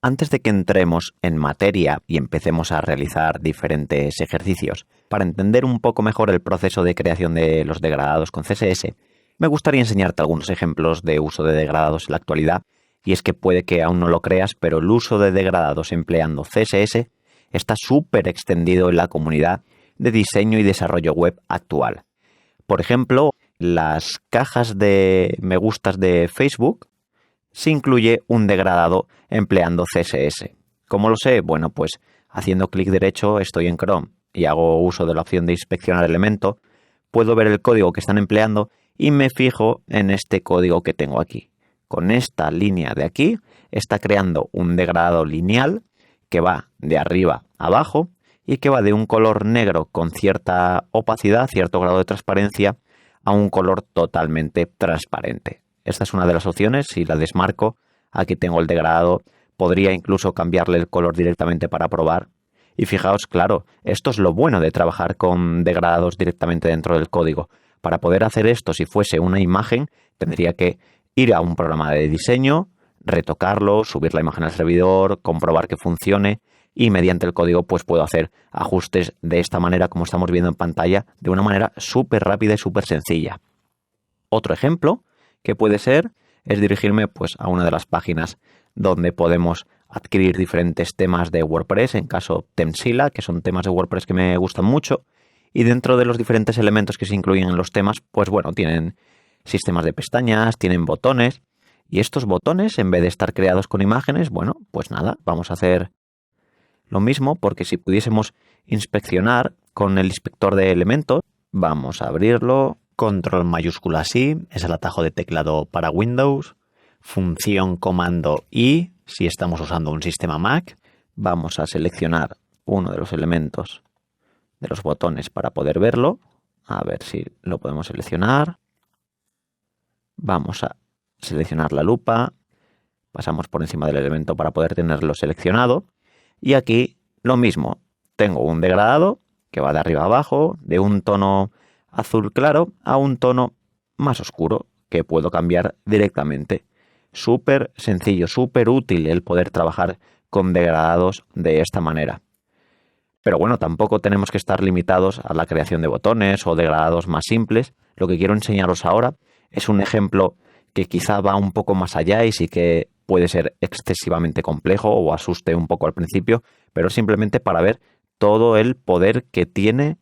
Antes de que entremos en materia y empecemos a realizar diferentes ejercicios para entender un poco mejor el proceso de creación de los degradados con CSS, me gustaría enseñarte algunos ejemplos de uso de degradados en la actualidad, y es que puede que aún no lo creas, pero el uso de degradados empleando CSS está súper extendido en la comunidad de diseño y desarrollo web actual. Por ejemplo, las cajas de me gustas de Facebook se incluye un degradado empleando CSS. ¿Cómo lo sé? Bueno, pues haciendo clic derecho estoy en Chrome y hago uso de la opción de inspeccionar elemento, puedo ver el código que están empleando y me fijo en este código que tengo aquí. Con esta línea de aquí está creando un degradado lineal que va de arriba a abajo y que va de un color negro con cierta opacidad, cierto grado de transparencia, a un color totalmente transparente. Esta es una de las opciones. Si la desmarco, aquí tengo el degradado, podría incluso cambiarle el color directamente para probar. Y fijaos, claro, esto es lo bueno de trabajar con degradados directamente dentro del código. Para poder hacer esto, si fuese una imagen, tendría que ir a un programa de diseño, retocarlo, subir la imagen al servidor, comprobar que funcione y mediante el código pues puedo hacer ajustes de esta manera como estamos viendo en pantalla, de una manera súper rápida y súper sencilla. Otro ejemplo que puede ser es dirigirme pues a una de las páginas donde podemos adquirir diferentes temas de WordPress, en caso Themesila, que son temas de WordPress que me gustan mucho, y dentro de los diferentes elementos que se incluyen en los temas, pues bueno, tienen sistemas de pestañas, tienen botones, y estos botones, en vez de estar creados con imágenes, bueno, pues nada, vamos a hacer lo mismo, porque si pudiésemos inspeccionar con el inspector de elementos, vamos a abrirlo, control mayúscula sí, es el atajo de teclado para Windows, función comando I, si estamos usando un sistema Mac, vamos a seleccionar uno de los elementos de los botones para poder verlo, a ver si lo podemos seleccionar, vamos a seleccionar la lupa, pasamos por encima del elemento para poder tenerlo seleccionado, y aquí lo mismo, tengo un degradado que va de arriba a abajo, de un tono azul claro a un tono más oscuro que puedo cambiar directamente. Súper sencillo, súper útil el poder trabajar con degradados de esta manera. Pero bueno, tampoco tenemos que estar limitados a la creación de botones o degradados más simples. Lo que quiero enseñaros ahora es un ejemplo que quizá va un poco más allá y sí que puede ser excesivamente complejo o asuste un poco al principio, pero simplemente para ver todo el poder que tiene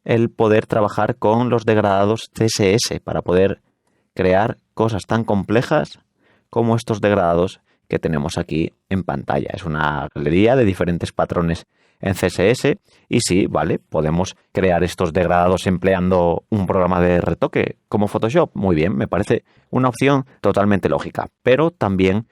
el poder trabajar con los degradados CSS para poder crear cosas tan complejas como estos degradados que tenemos aquí en pantalla. Es una galería de diferentes patrones en CSS y sí, vale, podemos crear estos degradados empleando un programa de retoque como Photoshop. Muy bien, me parece una opción totalmente lógica, pero también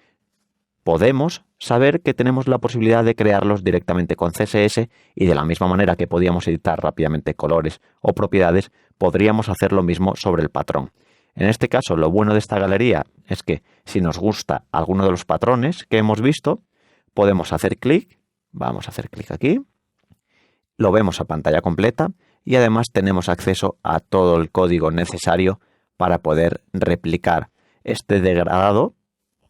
podemos saber que tenemos la posibilidad de crearlos directamente con CSS y de la misma manera que podíamos editar rápidamente colores o propiedades, podríamos hacer lo mismo sobre el patrón. En este caso, lo bueno de esta galería es que si nos gusta alguno de los patrones que hemos visto, podemos hacer clic, vamos a hacer clic aquí, lo vemos a pantalla completa y además tenemos acceso a todo el código necesario para poder replicar este degradado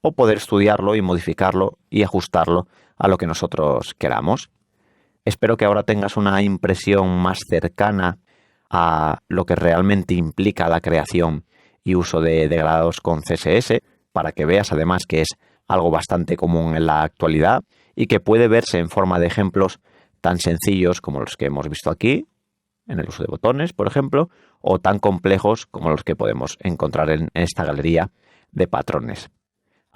o poder estudiarlo y modificarlo y ajustarlo a lo que nosotros queramos. Espero que ahora tengas una impresión más cercana a lo que realmente implica la creación y uso de degradados con CSS, para que veas además que es algo bastante común en la actualidad y que puede verse en forma de ejemplos tan sencillos como los que hemos visto aquí, en el uso de botones, por ejemplo, o tan complejos como los que podemos encontrar en esta galería de patrones.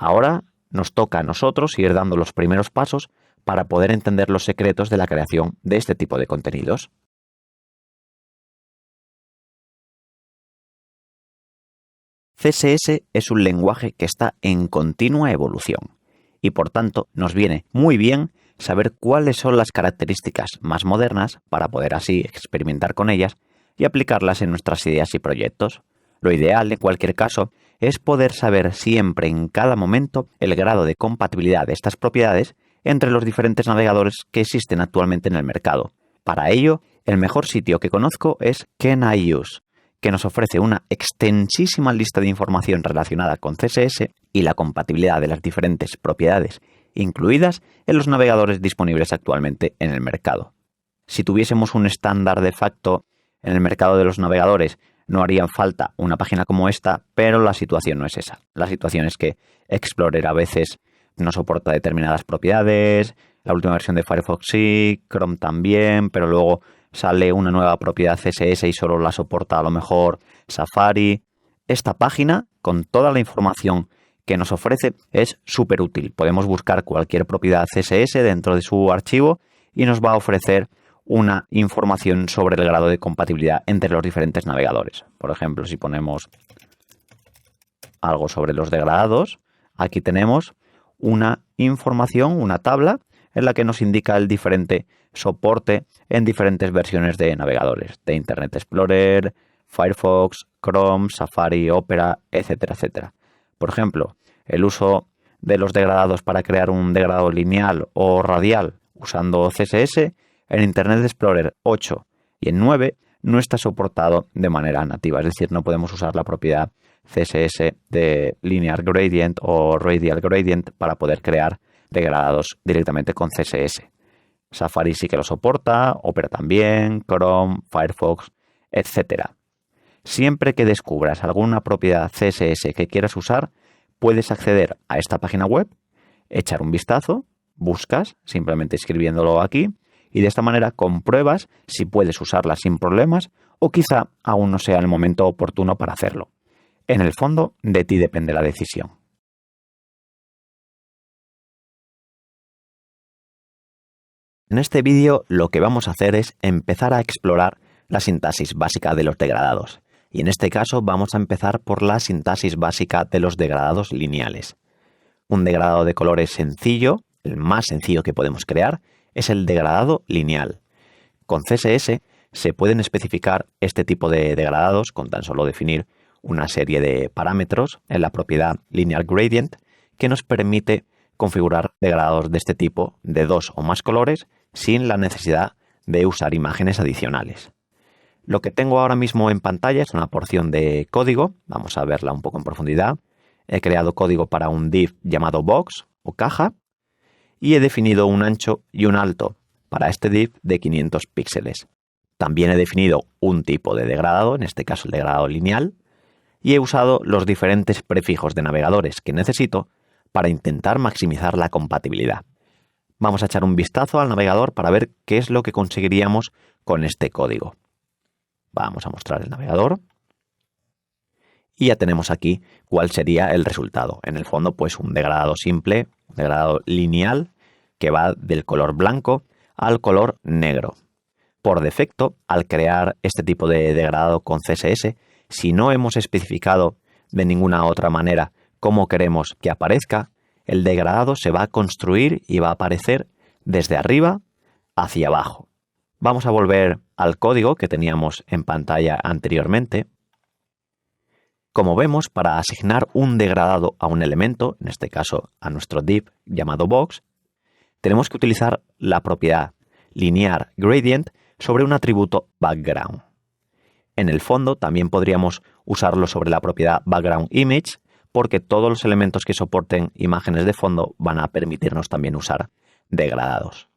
Ahora nos toca a nosotros ir dando los primeros pasos para poder entender los secretos de la creación de este tipo de contenidos. CSS es un lenguaje que está en continua evolución y por tanto nos viene muy bien saber cuáles son las características más modernas para poder así experimentar con ellas y aplicarlas en nuestras ideas y proyectos. Lo ideal, en cualquier caso, es poder saber siempre en cada momento el grado de compatibilidad de estas propiedades entre los diferentes navegadores que existen actualmente en el mercado. Para ello, el mejor sitio que conozco es Can I Use, que nos ofrece una extensísima lista de información relacionada con CSS y la compatibilidad de las diferentes propiedades incluidas en los navegadores disponibles actualmente en el mercado. Si tuviésemos un estándar de facto en el mercado de los navegadores, no harían falta una página como esta, pero la situación no es esa. La situación es que Explorer a veces no soporta determinadas propiedades, la última versión de Firefox sí, Chrome también, pero luego sale una nueva propiedad CSS y solo la soporta a lo mejor Safari. Esta página, con toda la información que nos ofrece, es súper útil. Podemos buscar cualquier propiedad CSS dentro de su archivo y nos va a ofrecer una información sobre el grado de compatibilidad entre los diferentes navegadores. Por ejemplo, si ponemos algo sobre los degradados, aquí tenemos una información, una tabla en la que nos indica el diferente soporte en diferentes versiones de navegadores, de Internet Explorer, Firefox, Chrome, Safari, Opera, etcétera, etcétera. Por ejemplo, el uso de los degradados para crear un degradado lineal o radial usando CSS en Internet Explorer 8 y en 9 no está soportado de manera nativa, es decir, no podemos usar la propiedad CSS de Linear Gradient o Radial Gradient para poder crear degradados directamente con CSS. Safari sí que lo soporta, Opera también, Chrome, Firefox, etcétera. Siempre que descubras alguna propiedad CSS que quieras usar, puedes acceder a esta página web, echar un vistazo, buscas simplemente escribiéndolo aquí y de esta manera compruebas si puedes usarla sin problemas o quizá aún no sea el momento oportuno para hacerlo. En el fondo, de ti depende la decisión. En este vídeo lo que vamos a hacer es empezar a explorar la sintaxis básica de los degradados. Y en este caso vamos a empezar por la sintaxis básica de los degradados lineales. Un degradado de colores sencillo, el más sencillo que podemos crear, es el degradado lineal. Con CSS se pueden especificar este tipo de degradados con tan solo definir una serie de parámetros en la propiedad Linear Gradient que nos permite configurar degradados de este tipo de 2 o más colores sin la necesidad de usar imágenes adicionales. Lo que tengo ahora mismo en pantalla es una porción de código, vamos a verla un poco en profundidad. He creado código para un div llamado box o caja y he definido un ancho y un alto para este div de 500 píxeles. También he definido un tipo de degradado, en este caso el degradado lineal, y he usado los diferentes prefijos de navegadores que necesito para intentar maximizar la compatibilidad. Vamos a echar un vistazo al navegador para ver qué es lo que conseguiríamos con este código. Vamos a mostrar el navegador. Y ya tenemos aquí cuál sería el resultado. En el fondo, pues un degradado simple, un degradado lineal, que va del color blanco al color negro. Por defecto, al crear este tipo de degradado con CSS, si no hemos especificado de ninguna otra manera cómo queremos que aparezca, el degradado se va a construir y va a aparecer desde arriba hacia abajo. Vamos a volver al código que teníamos en pantalla anteriormente. Como vemos, para asignar un degradado a un elemento, en este caso a nuestro div llamado box, tenemos que utilizar la propiedad Linear Gradient sobre un atributo background. En el fondo también podríamos usarlo sobre la propiedad background image porque todos los elementos que soporten imágenes de fondo van a permitirnos también usar degradados.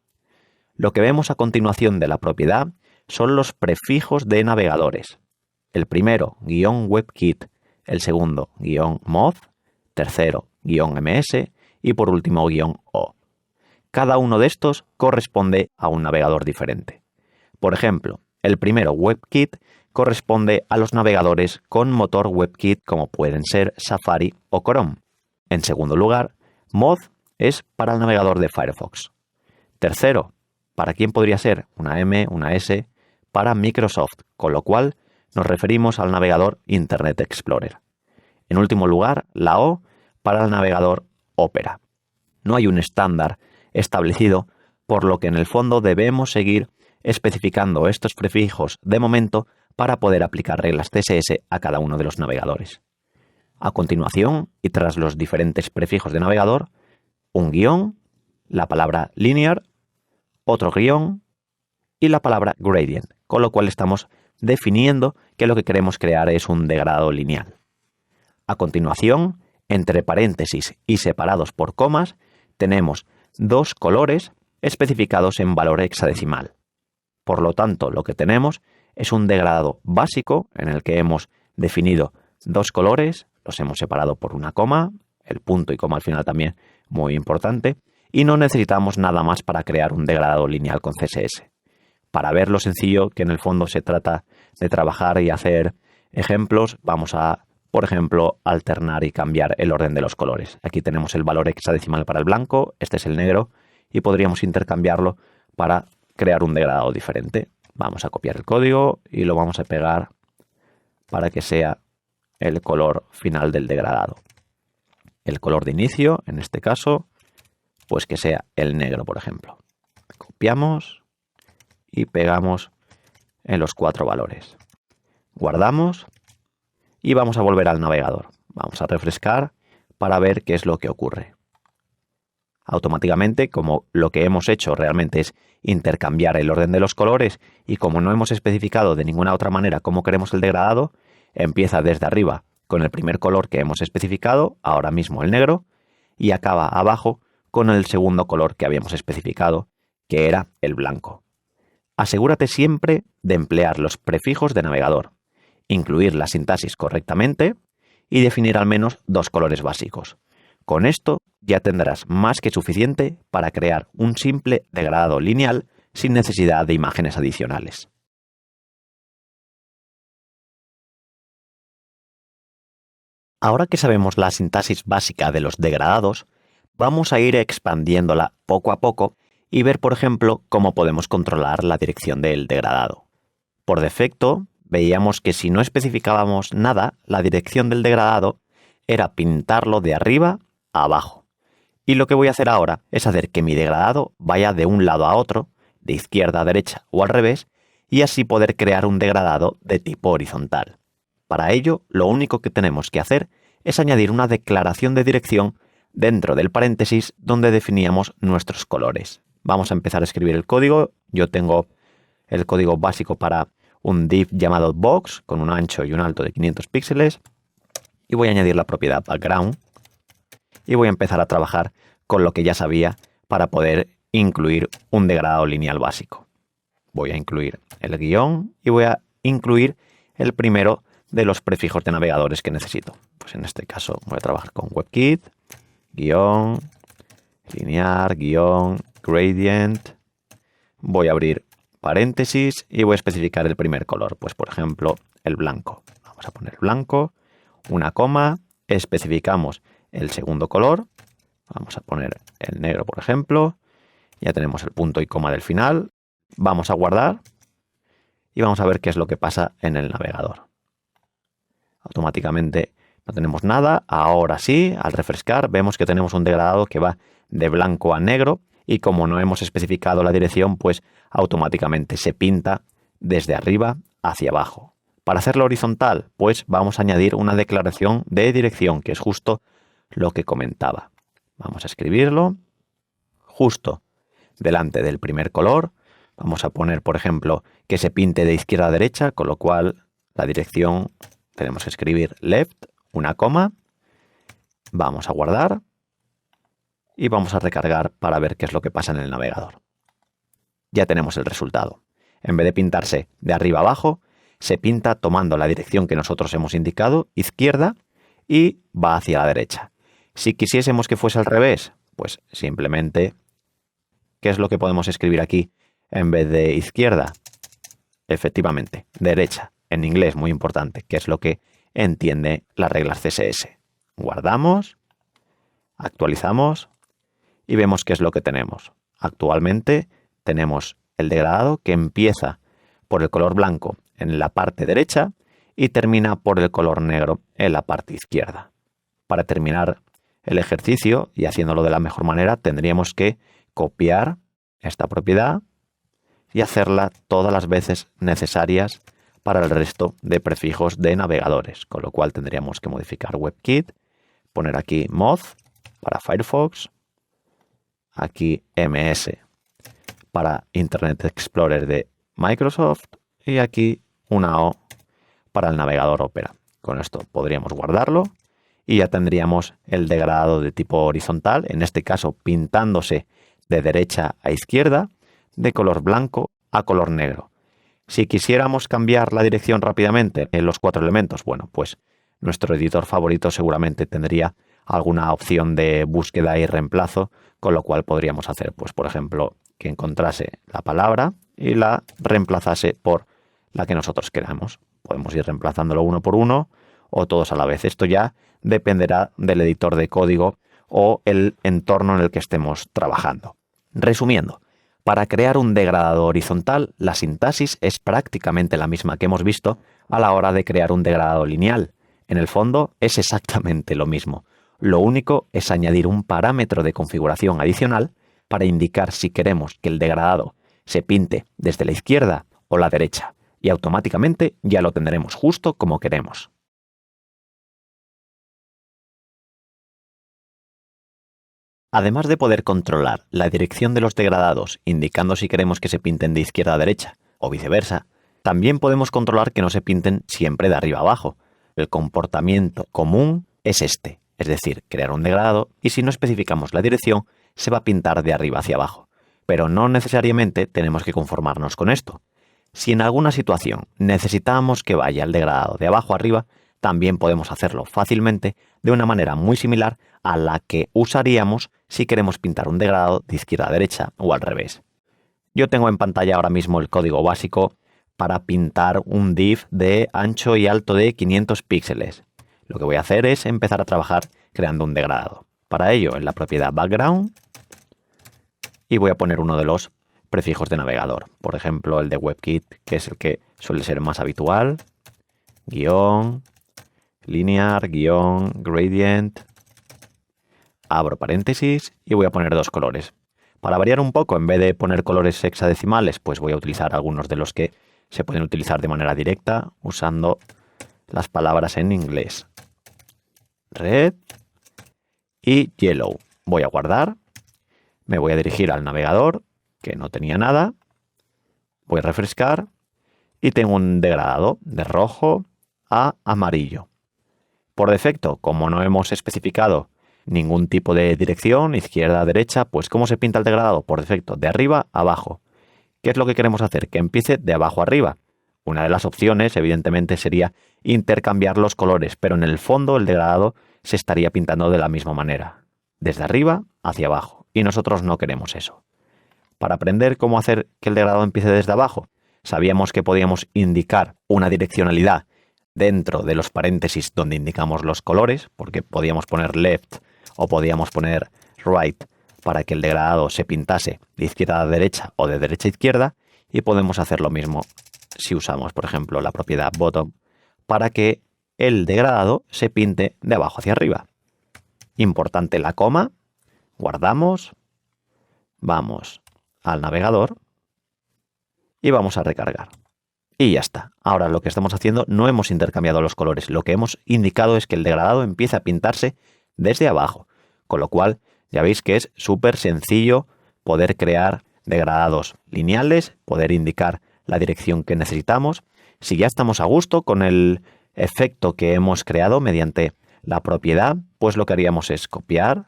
Lo que vemos a continuación de la propiedad son los prefijos de navegadores. El primero, "WebKit", el segundo, "moz", tercero, "ms" y por último, "o". Cada uno de estos corresponde a un navegador diferente. Por ejemplo, el primero, WebKit, corresponde a los navegadores con motor WebKit como pueden ser Safari o Chrome. En segundo lugar, Moz es para el navegador de Firefox. Tercero, ¿para quién podría ser? Una M, una S, para Microsoft, con lo cual nos referimos al navegador Internet Explorer. En último lugar, la O para el navegador Opera. No hay un estándar establecido, por lo que en el fondo debemos seguir especificando estos prefijos de momento para poder aplicar reglas CSS a cada uno de los navegadores. A continuación, y tras los diferentes prefijos de navegador, un guión, la palabra linear, otro guión y la palabra gradient, con lo cual estamos definiendo que lo que queremos crear es un degradado lineal. A continuación, entre paréntesis y separados por comas, tenemos dos colores especificados en valor hexadecimal. Por lo tanto, lo que tenemos es un degradado básico en el que hemos definido dos colores, los hemos separado por una coma, el punto y coma al final también muy importante, y no necesitamos nada más para crear un degradado lineal con CSS. Para ver lo sencillo que en el fondo se trata de trabajar y hacer ejemplos, vamos a, por ejemplo, alternar y cambiar el orden de los colores. Aquí tenemos el valor hexadecimal para el blanco, este es el negro, y podríamos intercambiarlo para crear un degradado diferente. Vamos a copiar el código y lo vamos a pegar para que sea el color final del degradado. El color de inicio, en este caso, pues que sea el negro, por ejemplo. Copiamos y pegamos en los 4 valores. Guardamos y vamos a volver al navegador. Vamos a refrescar para ver qué es lo que ocurre. Automáticamente, como lo que hemos hecho realmente es intercambiar el orden de los colores y como no hemos especificado de ninguna otra manera cómo queremos el degradado, empieza desde arriba con el primer color que hemos especificado, ahora mismo el negro, y acaba abajo con el segundo color que habíamos especificado, que era el blanco. Asegúrate siempre de emplear los prefijos de navegador, incluir la sintaxis correctamente y definir al menos 2 colores básicos. Con esto ya tendrás más que suficiente para crear un simple degradado lineal sin necesidad de imágenes adicionales. Ahora que sabemos la sintaxis básica de los degradados, vamos a ir expandiéndola poco a poco y ver, por ejemplo, cómo podemos controlar la dirección del degradado. Por defecto, veíamos que si no especificábamos nada, la dirección del degradado era pintarlo de arriba a abajo. Y lo que voy a hacer ahora es hacer que mi degradado vaya de un lado a otro, de izquierda a derecha o al revés, y así poder crear un degradado de tipo horizontal. Para ello, lo único que tenemos que hacer es añadir una declaración de dirección dentro del paréntesis donde definíamos nuestros colores. Vamos a empezar a escribir el código. Yo tengo el código básico para un div llamado box con un ancho y un alto de 500 píxeles y voy a añadir la propiedad background y voy a empezar a trabajar con lo que ya sabía para poder incluir un degradado lineal básico. Voy a incluir el guión y voy a incluir el primero de los prefijos de navegadores que necesito. Pues en este caso voy a trabajar con WebKit, guión, linear, guión, gradient. Voy a abrir paréntesis y voy a especificar el primer color. Pues por ejemplo, el blanco. Vamos a poner blanco, una coma, especificamos el segundo color. Vamos a poner el negro, por ejemplo. Ya tenemos el punto y coma del final. Vamos a guardar y vamos a ver qué es lo que pasa en el navegador. Automáticamente no tenemos nada. Ahora sí, al refrescar, vemos que tenemos un degradado que va de blanco a negro y como no hemos especificado la dirección, pues automáticamente se pinta desde arriba hacia abajo. Para hacerlo horizontal, pues vamos a añadir una declaración de dirección, que es justo lo que comentaba. Vamos a escribirlo justo delante del primer color. Vamos a poner, por ejemplo, que se pinte de izquierda a derecha, con lo cual la dirección tenemos que escribir left, una coma. Vamos a guardar y vamos a recargar para ver qué es lo que pasa en el navegador. Ya tenemos el resultado. En vez de pintarse de arriba a abajo, se pinta tomando la dirección que nosotros hemos indicado, izquierda, y va hacia la derecha. Si quisiésemos que fuese al revés, pues simplemente, ¿qué es lo que podemos escribir aquí en vez de izquierda? Efectivamente, derecha. En inglés, muy importante, que es lo que entiende las reglas CSS. Guardamos, actualizamos y vemos qué es lo que tenemos. Actualmente tenemos el degradado que empieza por el color blanco en la parte derecha y termina por el color negro en la parte izquierda. Para terminar el ejercicio y haciéndolo de la mejor manera, tendríamos que copiar esta propiedad y hacerla todas las veces necesarias para el resto de prefijos de navegadores, con lo cual tendríamos que modificar WebKit, poner aquí Moz para Firefox, aquí MS para Internet Explorer de Microsoft y aquí una O para el navegador Opera. Con esto podríamos guardarlo y ya tendríamos el degradado de tipo horizontal, en este caso pintándose de derecha a izquierda, de color blanco a color negro. Si quisiéramos cambiar la dirección rápidamente en los 4 elementos, bueno, pues nuestro editor favorito seguramente tendría alguna opción de búsqueda y reemplazo, con lo cual podríamos hacer, pues por ejemplo, que encontrase la palabra y la reemplazase por la que nosotros queramos. Podemos ir reemplazándolo uno por uno o todos a la vez. Esto ya dependerá del editor de código o el entorno en el que estemos trabajando. Resumiendo, para crear un degradado horizontal, la sintaxis es prácticamente la misma que hemos visto a la hora de crear un degradado lineal. En el fondo es exactamente lo mismo. Lo único es añadir un parámetro de configuración adicional para indicar si queremos que el degradado se pinte desde la izquierda o la derecha, y automáticamente ya lo tendremos justo como queremos. Además de poder controlar la dirección de los degradados indicando si queremos que se pinten de izquierda a derecha o viceversa, también podemos controlar que no se pinten siempre de arriba a abajo. El comportamiento común es este, es decir, crear un degradado y si no especificamos la dirección, se va a pintar de arriba hacia abajo. Pero no necesariamente tenemos que conformarnos con esto. Si en alguna situación necesitamos que vaya el degradado de abajo a arriba, también podemos hacerlo fácilmente de una manera muy similar a la que usaríamos si queremos pintar un degradado de izquierda a derecha o al revés. Yo tengo en pantalla ahora mismo el código básico para pintar un div de ancho y alto de 500 píxeles. Lo que voy a hacer es empezar a trabajar creando un degradado. Para ello, en la propiedad background, y voy a poner uno de los prefijos de navegador. Por ejemplo, el de WebKit, que es el que suele ser más habitual. Guión, linear, guión, gradient. Abro paréntesis y voy a poner 2 colores. Para variar un poco, en vez de poner colores hexadecimales, pues voy a utilizar algunos de los que se pueden utilizar de manera directa usando las palabras en inglés. Red y yellow. Voy a guardar. Me voy a dirigir al navegador, que no tenía nada. Voy a refrescar y tengo un degradado de rojo a amarillo. Por defecto, como no hemos especificado ningún tipo de dirección, izquierda a derecha, pues ¿cómo se pinta el degradado? Por defecto, de arriba a abajo. ¿Qué es lo que queremos hacer? Que empiece de abajo a arriba. Una de las opciones, evidentemente, sería intercambiar los colores, pero en el fondo el degradado se estaría pintando de la misma manera, desde arriba hacia abajo, y nosotros no queremos eso. Para aprender cómo hacer que el degradado empiece desde abajo, sabíamos que podíamos indicar una direccionalidad dentro de los paréntesis donde indicamos los colores, porque podíamos poner left o podíamos poner right para que el degradado se pintase de izquierda a derecha o de derecha a izquierda, y podemos hacer lo mismo si usamos, por ejemplo, la propiedad bottom para que el degradado se pinte de abajo hacia arriba. Importante la coma, guardamos, vamos al navegador y vamos a recargar. Y ya está. Ahora lo que estamos haciendo, no hemos intercambiado los colores. Lo que hemos indicado es que el degradado empieza a pintarse desde abajo. Con lo cual, ya veis que es súper sencillo poder crear degradados lineales, poder indicar la dirección que necesitamos. Si ya estamos a gusto con el efecto que hemos creado mediante la propiedad, pues lo que haríamos es copiar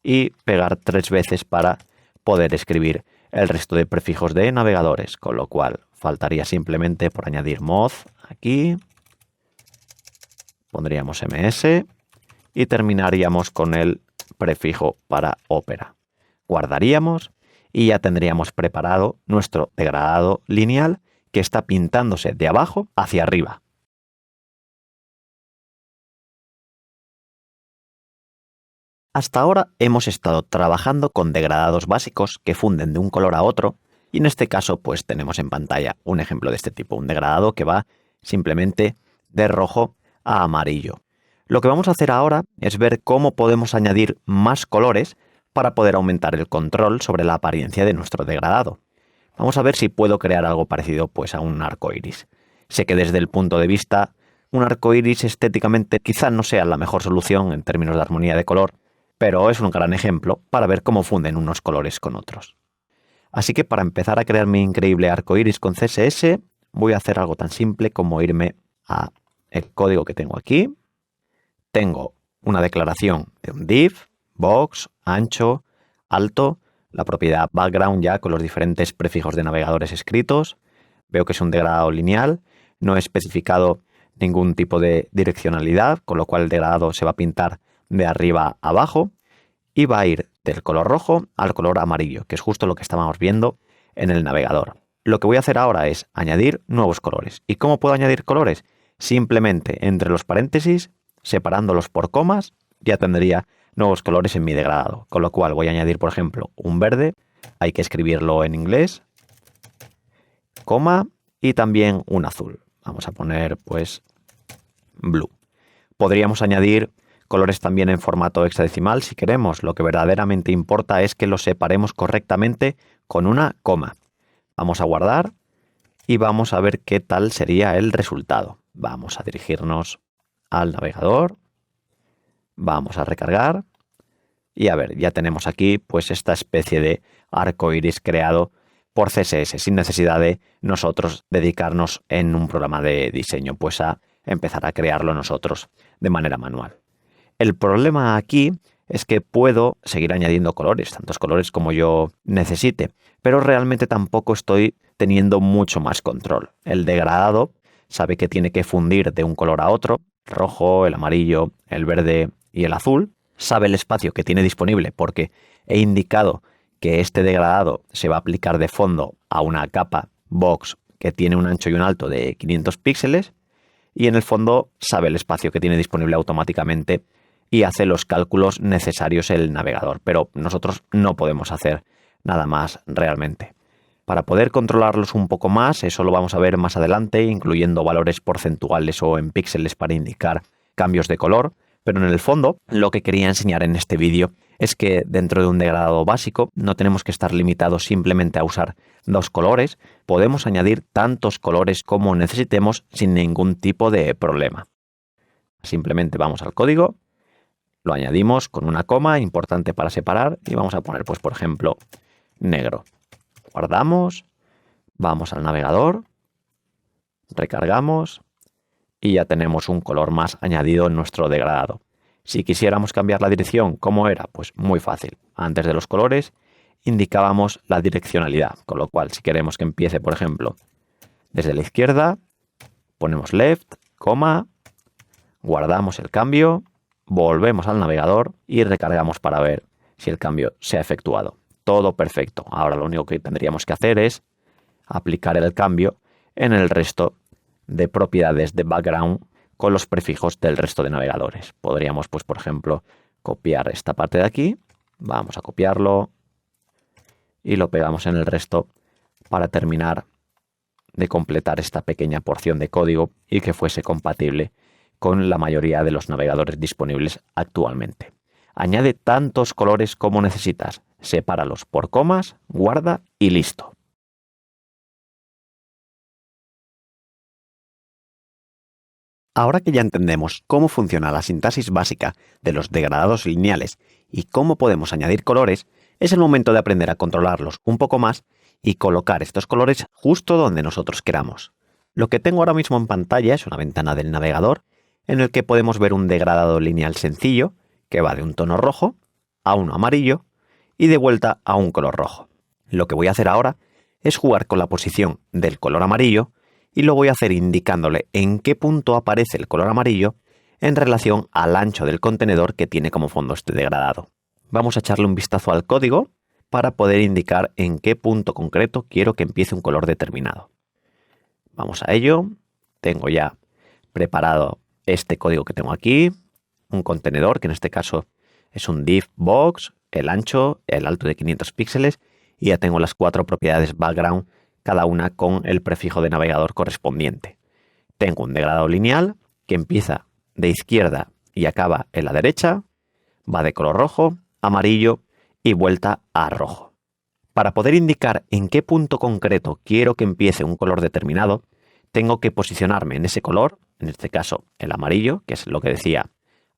y pegar 3 veces para poder escribir el resto de prefijos de navegadores, con lo cual faltaría simplemente por añadir mod aquí, pondríamos ms y terminaríamos con el prefijo para Opera. Guardaríamos y ya tendríamos preparado nuestro degradado lineal que está pintándose de abajo hacia arriba. Hasta ahora hemos estado trabajando con degradados básicos que funden de un color a otro, y en este caso pues tenemos en pantalla un ejemplo de este tipo, un degradado que va simplemente de rojo a amarillo. Lo que vamos a hacer ahora es ver cómo podemos añadir más colores para poder aumentar el control sobre la apariencia de nuestro degradado. Vamos a ver si puedo crear algo parecido pues a un arco iris. Sé que desde el punto de vista un arco iris estéticamente quizá no sea la mejor solución en términos de armonía de color, pero es un gran ejemplo para ver cómo funden unos colores con otros. Así que para empezar a crear mi increíble arco iris con CSS, voy a hacer algo tan simple como irme a el código que tengo aquí, tengo una declaración de un div, box, ancho, alto, la propiedad background ya con los diferentes prefijos de navegadores escritos. Veo que es un degradado lineal, no he especificado ningún tipo de direccionalidad, con lo cual el degradado se va a pintar de arriba a abajo y va a ir del color rojo al color amarillo, que es justo lo que estábamos viendo en el navegador. Lo que voy a hacer ahora es añadir nuevos colores. ¿Y cómo puedo añadir colores? Simplemente entre los paréntesis, separándolos por comas, ya tendría nuevos colores en mi degradado. Con lo cual voy a añadir, por ejemplo, un verde, hay que escribirlo en inglés, coma, y también un azul. Vamos a poner, pues, blue. Podríamos añadir colores también en formato hexadecimal si queremos. Lo que verdaderamente importa es que los separemos correctamente con una coma. Vamos a guardar y vamos a ver qué tal sería el resultado. Vamos a dirigirnos al navegador. Vamos a recargar. Y a ver, ya tenemos aquí pues esta especie de arco iris creado por CSS, sin necesidad de nosotros dedicarnos en un programa de diseño, pues a empezar a crearlo nosotros de manera manual. El problema aquí es que puedo seguir añadiendo colores, tantos colores como yo necesite, pero realmente tampoco estoy teniendo mucho más control. El degradado sabe que tiene que fundir de un color a otro, el rojo, el amarillo, el verde y el azul. Sabe el espacio que tiene disponible porque he indicado que este degradado se va a aplicar de fondo a una capa box que tiene un ancho y un alto de 500 píxeles y en el fondo sabe el espacio que tiene disponible automáticamente y hace los cálculos necesarios el navegador, pero nosotros no podemos hacer nada más realmente. Para poder controlarlos un poco más, eso lo vamos a ver más adelante, incluyendo valores porcentuales o en píxeles para indicar cambios de color, pero en el fondo lo que quería enseñar en este vídeo es que dentro de un degradado básico no tenemos que estar limitados simplemente a usar dos colores, podemos añadir tantos colores como necesitemos sin ningún tipo de problema. Simplemente vamos al código, lo añadimos con una coma, importante para separar, y vamos a poner, pues por ejemplo, negro. Guardamos, vamos al navegador, recargamos y ya tenemos un color más añadido en nuestro degradado. Si quisiéramos cambiar la dirección, ¿cómo era? Pues muy fácil. Antes de los colores indicábamos la direccionalidad, con lo cual si queremos que empiece, por ejemplo, desde la izquierda, ponemos left, coma, guardamos el cambio, volvemos al navegador y recargamos para ver si el cambio se ha efectuado. Todo perfecto. Ahora lo único que tendríamos que hacer es aplicar el cambio en el resto de propiedades de background con los prefijos del resto de navegadores. Podríamos, pues, por ejemplo, copiar esta parte de aquí. Vamos a copiarlo y lo pegamos en el resto para terminar de completar esta pequeña porción de código y que fuese compatible con la mayoría de los navegadores disponibles actualmente. Añade tantos colores como necesitas, sepáralos por comas, guarda y listo. Ahora que ya entendemos cómo funciona la sintaxis básica de los degradados lineales y cómo podemos añadir colores, es el momento de aprender a controlarlos un poco más y colocar estos colores justo donde nosotros queramos. Lo que tengo ahora mismo en pantalla es una ventana del navegador en el que podemos ver un degradado lineal sencillo que va de un tono rojo a uno amarillo y de vuelta a un color rojo. Lo que voy a hacer ahora es jugar con la posición del color amarillo y lo voy a hacer indicándole en qué punto aparece el color amarillo en relación al ancho del contenedor que tiene como fondo este degradado. Vamos a echarle un vistazo al código para poder indicar en qué punto concreto quiero que empiece un color determinado. Vamos a ello. Tengo ya preparado este código que tengo aquí, un contenedor que en este caso es un div box, el ancho, el alto de 500 píxeles y ya tengo las 4 propiedades background, cada una con el prefijo de navegador correspondiente. Tengo un degradado lineal que empieza de izquierda y acaba en la derecha, va de color rojo, amarillo y vuelta a rojo. Para poder indicar en qué punto concreto quiero que empiece un color determinado, tengo que posicionarme en ese color, en este caso el amarillo, que es lo que decía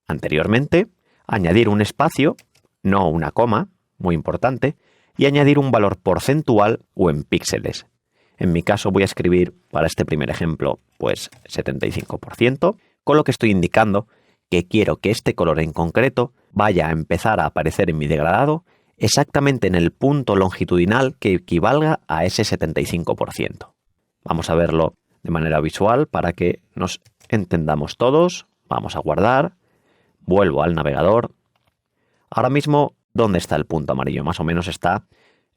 anteriormente, añadir un espacio, no una coma, muy importante, y añadir un valor porcentual o en píxeles. En mi caso voy a escribir para este primer ejemplo pues 75%, con lo que estoy indicando que quiero que este color en concreto vaya a empezar a aparecer en mi degradado exactamente en el punto longitudinal que equivalga a ese 75%. Vamos a verlo de manera visual para que nos entendamos todos. Vamos a guardar, vuelvo al navegador. Ahora mismo, ¿dónde está el punto amarillo? Más o menos está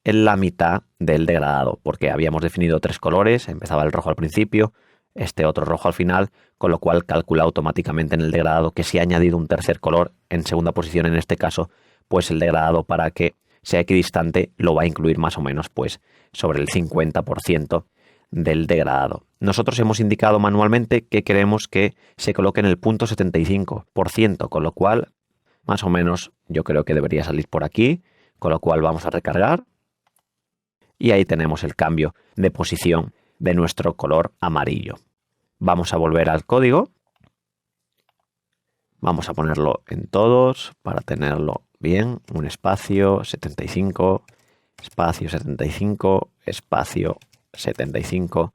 en la mitad del degradado, porque habíamos definido 3 colores, empezaba el rojo al principio, este otro rojo al final, con lo cual calcula automáticamente en el degradado que si ha añadido un tercer color en segunda posición en este caso, pues el degradado, para que sea equidistante, lo va a incluir más o menos pues sobre el 50% del degradado. Nosotros hemos indicado manualmente que queremos que se coloque en el punto 75%, con lo cual más o menos yo creo que debería salir por aquí, con lo cual vamos a recargar y ahí tenemos el cambio de posición de nuestro color amarillo. Vamos a volver al código, vamos a ponerlo en todos para tenerlo bien, un espacio 75, espacio 75, espacio 75,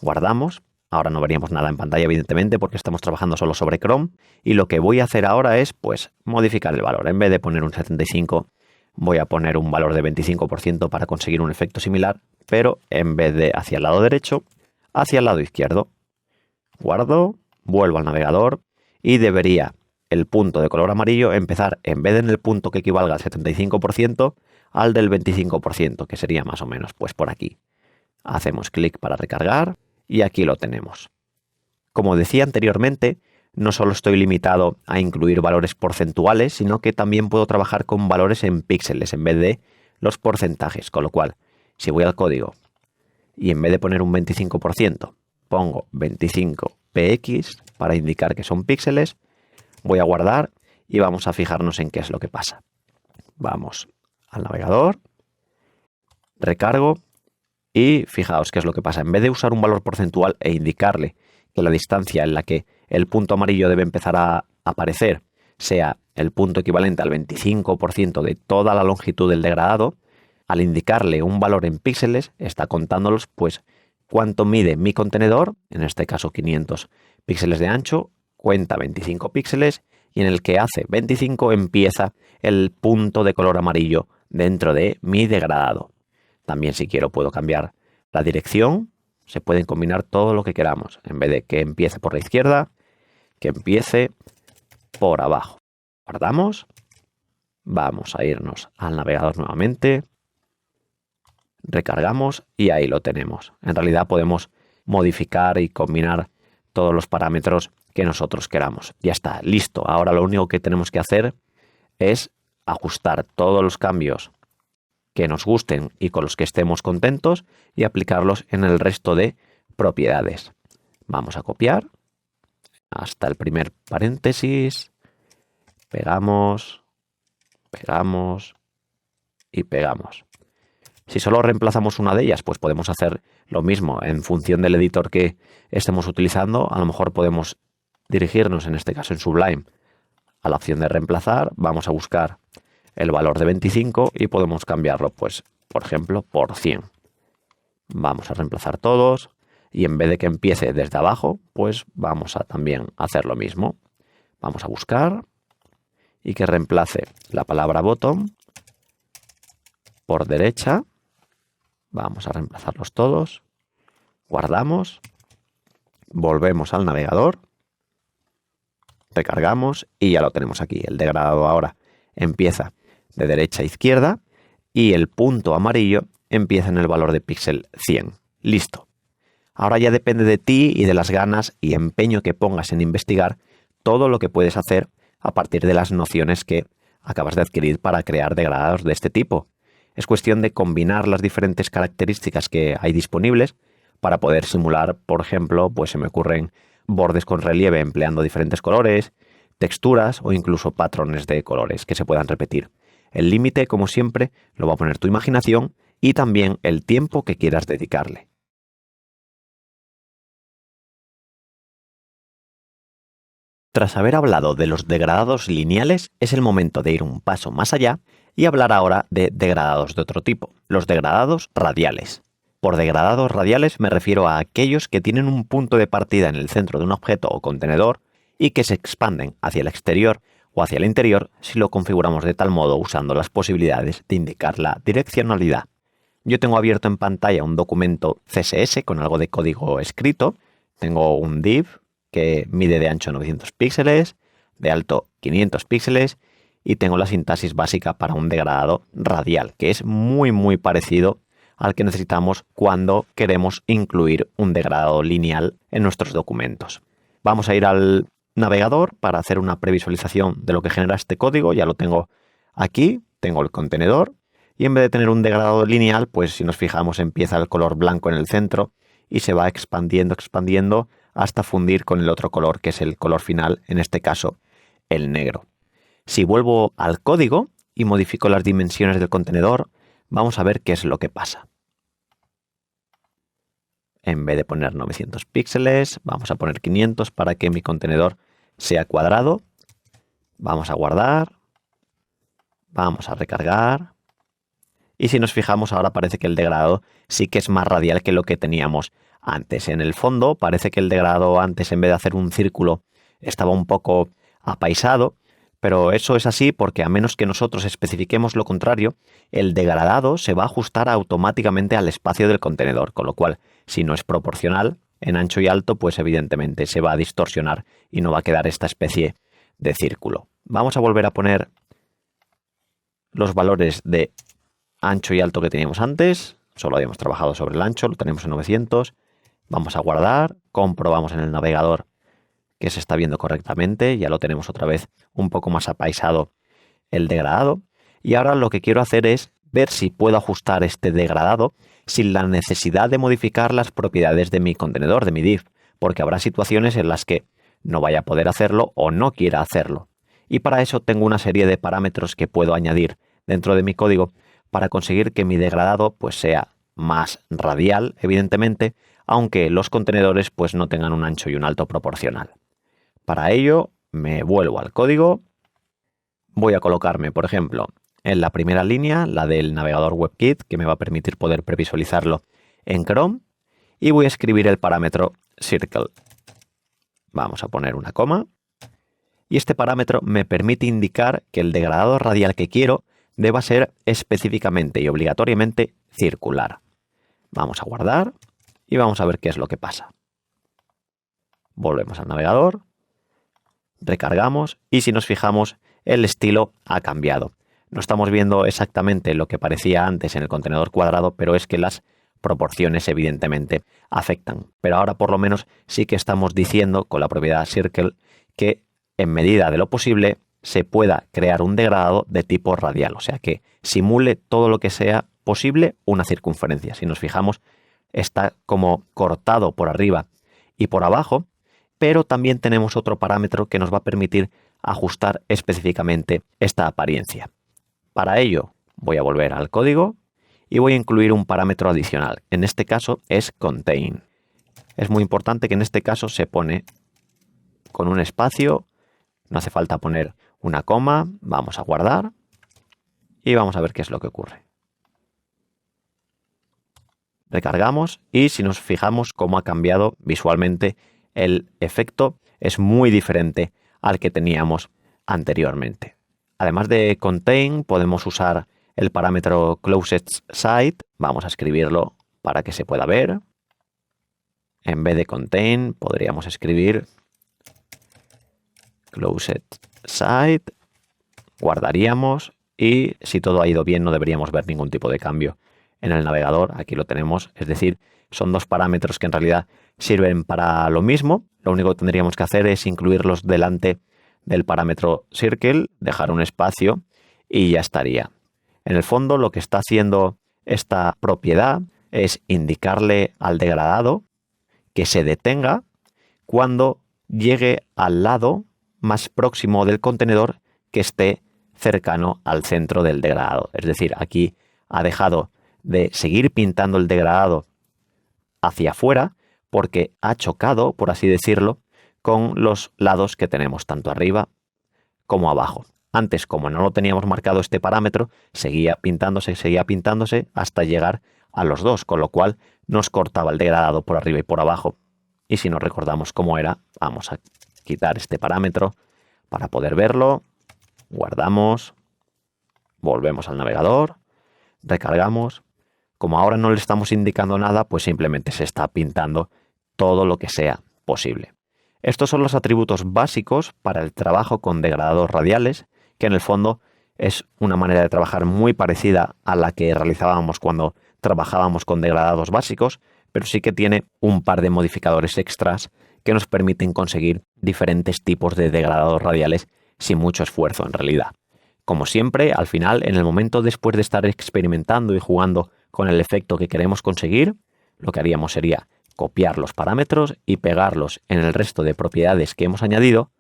guardamos. Ahora no veríamos nada en pantalla, evidentemente, porque estamos trabajando solo sobre Chrome. Y lo que voy a hacer ahora es, pues, modificar el valor. En vez de poner un 75, voy a poner un valor de 25% para conseguir un efecto similar, pero en vez de hacia el lado derecho, hacia el lado izquierdo. Guardo, vuelvo al navegador y debería el punto de color amarillo empezar, en vez de en el punto que equivalga al 75%, al del 25%, que sería más o menos, pues, por aquí. Hacemos clic para recargar. Y aquí lo tenemos. Como decía anteriormente, no solo estoy limitado a incluir valores porcentuales, sino que también puedo trabajar con valores en píxeles en vez de los porcentajes. Con lo cual, si voy al código y en vez de poner un 25%, pongo 25px para indicar que son píxeles, voy a guardar y vamos a fijarnos en qué es lo que pasa. Vamos al navegador, recargo. Y fijaos qué es lo que pasa. En vez de usar un valor porcentual e indicarle que la distancia en la que el punto amarillo debe empezar a aparecer sea el punto equivalente al 25% de toda la longitud del degradado, al indicarle un valor en píxeles, está contándolos pues cuánto mide mi contenedor, en este caso 500 píxeles de ancho, cuenta 25 píxeles y en el que hace 25 empieza el punto de color amarillo dentro de mi degradado. También, si quiero, puedo cambiar la dirección. Se pueden combinar todo lo que queramos. En vez de que empiece por la izquierda, que empiece por abajo. Guardamos. Vamos a irnos al navegador nuevamente. Recargamos y ahí lo tenemos. En realidad podemos modificar y combinar todos los parámetros que nosotros queramos. Ya está, listo. Ahora lo único que tenemos que hacer es ajustar todos los cambios que nos gusten y con los que estemos contentos y aplicarlos en el resto de propiedades. Vamos a copiar hasta el primer paréntesis, pegamos, pegamos y pegamos. Si solo reemplazamos una de ellas, pues podemos hacer lo mismo en función del editor que estemos utilizando. A lo mejor podemos dirigirnos, en este caso en Sublime, a la opción de reemplazar. Vamos a buscar el valor de 25 y podemos cambiarlo, pues, por ejemplo, por 100. Vamos a reemplazar todos y en vez de que empiece desde abajo, pues vamos a también hacer lo mismo. Vamos a buscar y que reemplace la palabra bottom por derecha. Vamos a reemplazarlos todos. Guardamos. Volvemos al navegador. Recargamos y ya lo tenemos aquí. El degradado ahora empieza de derecha a izquierda y el punto amarillo empieza en el valor de píxel 100. Listo. Ahora ya depende de ti y de las ganas y empeño que pongas en investigar todo lo que puedes hacer a partir de las nociones que acabas de adquirir para crear degradados de este tipo. Es cuestión de combinar las diferentes características que hay disponibles para poder simular, por ejemplo, pues se me ocurren bordes con relieve empleando diferentes colores, texturas o incluso patrones de colores que se puedan repetir. El límite, como siempre, lo va a poner tu imaginación y también el tiempo que quieras dedicarle. Tras haber hablado de los degradados lineales, es el momento de ir un paso más allá y hablar ahora de degradados de otro tipo, los degradados radiales. Por degradados radiales me refiero a aquellos que tienen un punto de partida en el centro de un objeto o contenedor y que se expanden hacia el exterior o hacia el interior si lo configuramos de tal modo usando las posibilidades de indicar la direccionalidad. Yo tengo abierto en pantalla un documento CSS con algo de código escrito. Tengo un div que mide de ancho 900 píxeles, de alto 500 píxeles y tengo la sintaxis básica para un degradado radial, que es muy parecido al que necesitamos cuando queremos incluir un degradado lineal en nuestros documentos. Vamos a ir al navegador para hacer una previsualización de lo que genera este código. Ya lo tengo aquí, tengo el contenedor y en vez de tener un degradado lineal, pues si nos fijamos empieza el color blanco en el centro y se va expandiendo hasta fundir con el otro color, que es el color final, en este caso el negro. Si vuelvo al código y modifico las dimensiones del contenedor, vamos a ver qué es lo que pasa. En vez de poner 900 píxeles, vamos a poner 500 para que mi contenedor sea cuadrado. Vamos a guardar. Vamos a recargar. Y si nos fijamos, ahora parece que el degradado sí que es más radial que lo que teníamos antes. En el fondo parece que el degradado antes, en vez de hacer un círculo, estaba un poco apaisado. Pero eso es así porque a menos que nosotros especifiquemos lo contrario, el degradado se va a ajustar automáticamente al espacio del contenedor, con lo cual, si no es proporcional en ancho y alto, pues evidentemente se va a distorsionar y no va a quedar esta especie de círculo. Vamos a volver a poner los valores de ancho y alto que teníamos antes. Solo habíamos trabajado sobre el ancho, lo tenemos en 900. Vamos a guardar, comprobamos en el navegador que se está viendo correctamente, ya lo tenemos otra vez un poco más apaisado el degradado. Y ahora lo que quiero hacer es ver si puedo ajustar este degradado sin la necesidad de modificar las propiedades de mi contenedor, de mi div, porque habrá situaciones en las que no vaya a poder hacerlo o no quiera hacerlo. Y para eso tengo una serie de parámetros que puedo añadir dentro de mi código para conseguir que mi degradado pues sea más radial, evidentemente, aunque los contenedores pues no tengan un ancho y un alto proporcional. Para ello me vuelvo al código, voy a colocarme, por ejemplo, en la primera línea, la del navegador WebKit, que me va a permitir poder previsualizarlo en Chrome, y voy a escribir el parámetro circle. Vamos a poner una coma, y este parámetro me permite indicar que el degradado radial que quiero deba ser específicamente y obligatoriamente circular. Vamos a guardar y vamos a ver qué es lo que pasa. Volvemos al navegador. Recargamos y si nos fijamos el estilo ha cambiado. No estamos viendo exactamente lo que parecía antes en el contenedor cuadrado, pero es que las proporciones evidentemente afectan. Pero ahora por lo menos sí que estamos diciendo con la propiedad circle que en medida de lo posible se pueda crear un degradado de tipo radial, o sea que simule todo lo que sea posible una circunferencia. Si nos fijamos está como cortado por arriba y por abajo, pero también tenemos otro parámetro que nos va a permitir ajustar específicamente esta apariencia. Para ello voy a volver al código y voy a incluir un parámetro adicional. En este caso es contain. Es muy importante que en este caso se pone con un espacio, no hace falta poner una coma, vamos a guardar y vamos a ver qué es lo que ocurre. Recargamos y si nos fijamos cómo ha cambiado visualmente el efecto es muy diferente al que teníamos anteriormente. Además de contain, podemos usar el parámetro closestSite. Vamos a escribirlo para que se pueda ver. En vez de contain, podríamos escribir closestSite. Guardaríamos y si todo ha ido bien no deberíamos ver ningún tipo de cambio en el navegador. Aquí lo tenemos, es decir, son dos parámetros que en realidad sirven para lo mismo. Lo único que tendríamos que hacer es incluirlos delante del parámetro circle, dejar un espacio y ya estaría. En el fondo lo que está haciendo esta propiedad es indicarle al degradado que se detenga cuando llegue al lado más próximo del contenedor que esté cercano al centro del degradado. Es decir, aquí ha dejado de seguir pintando el degradado hacia afuera porque ha chocado, por así decirlo, con los lados que tenemos tanto arriba como abajo. Antes, como no lo teníamos marcado este parámetro, seguía pintándose hasta llegar a los dos, con lo cual nos cortaba el degradado por arriba y por abajo. Y si no recordamos cómo era, vamos a quitar este parámetro para poder verlo. Guardamos, volvemos al navegador, recargamos. Como ahora no le estamos indicando nada, pues simplemente se está pintando todo lo que sea posible. Estos son los atributos básicos para el trabajo con degradados radiales, que en el fondo es una manera de trabajar muy parecida a la que realizábamos cuando trabajábamos con degradados básicos, pero sí que tiene un par de modificadores extras que nos permiten conseguir diferentes tipos de degradados radiales sin mucho esfuerzo en realidad. Como siempre, al final, en el momento después de estar experimentando y jugando con el efecto que queremos conseguir, lo que haríamos sería copiar los parámetros y pegarlos en el resto de propiedades que hemos añadido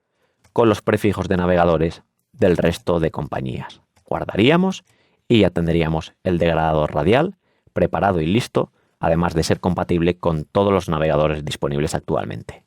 con los prefijos de navegadores del resto de compañías. Guardaríamos y ya tendríamos el degradador radial preparado y listo, además de ser compatible con todos los navegadores disponibles actualmente.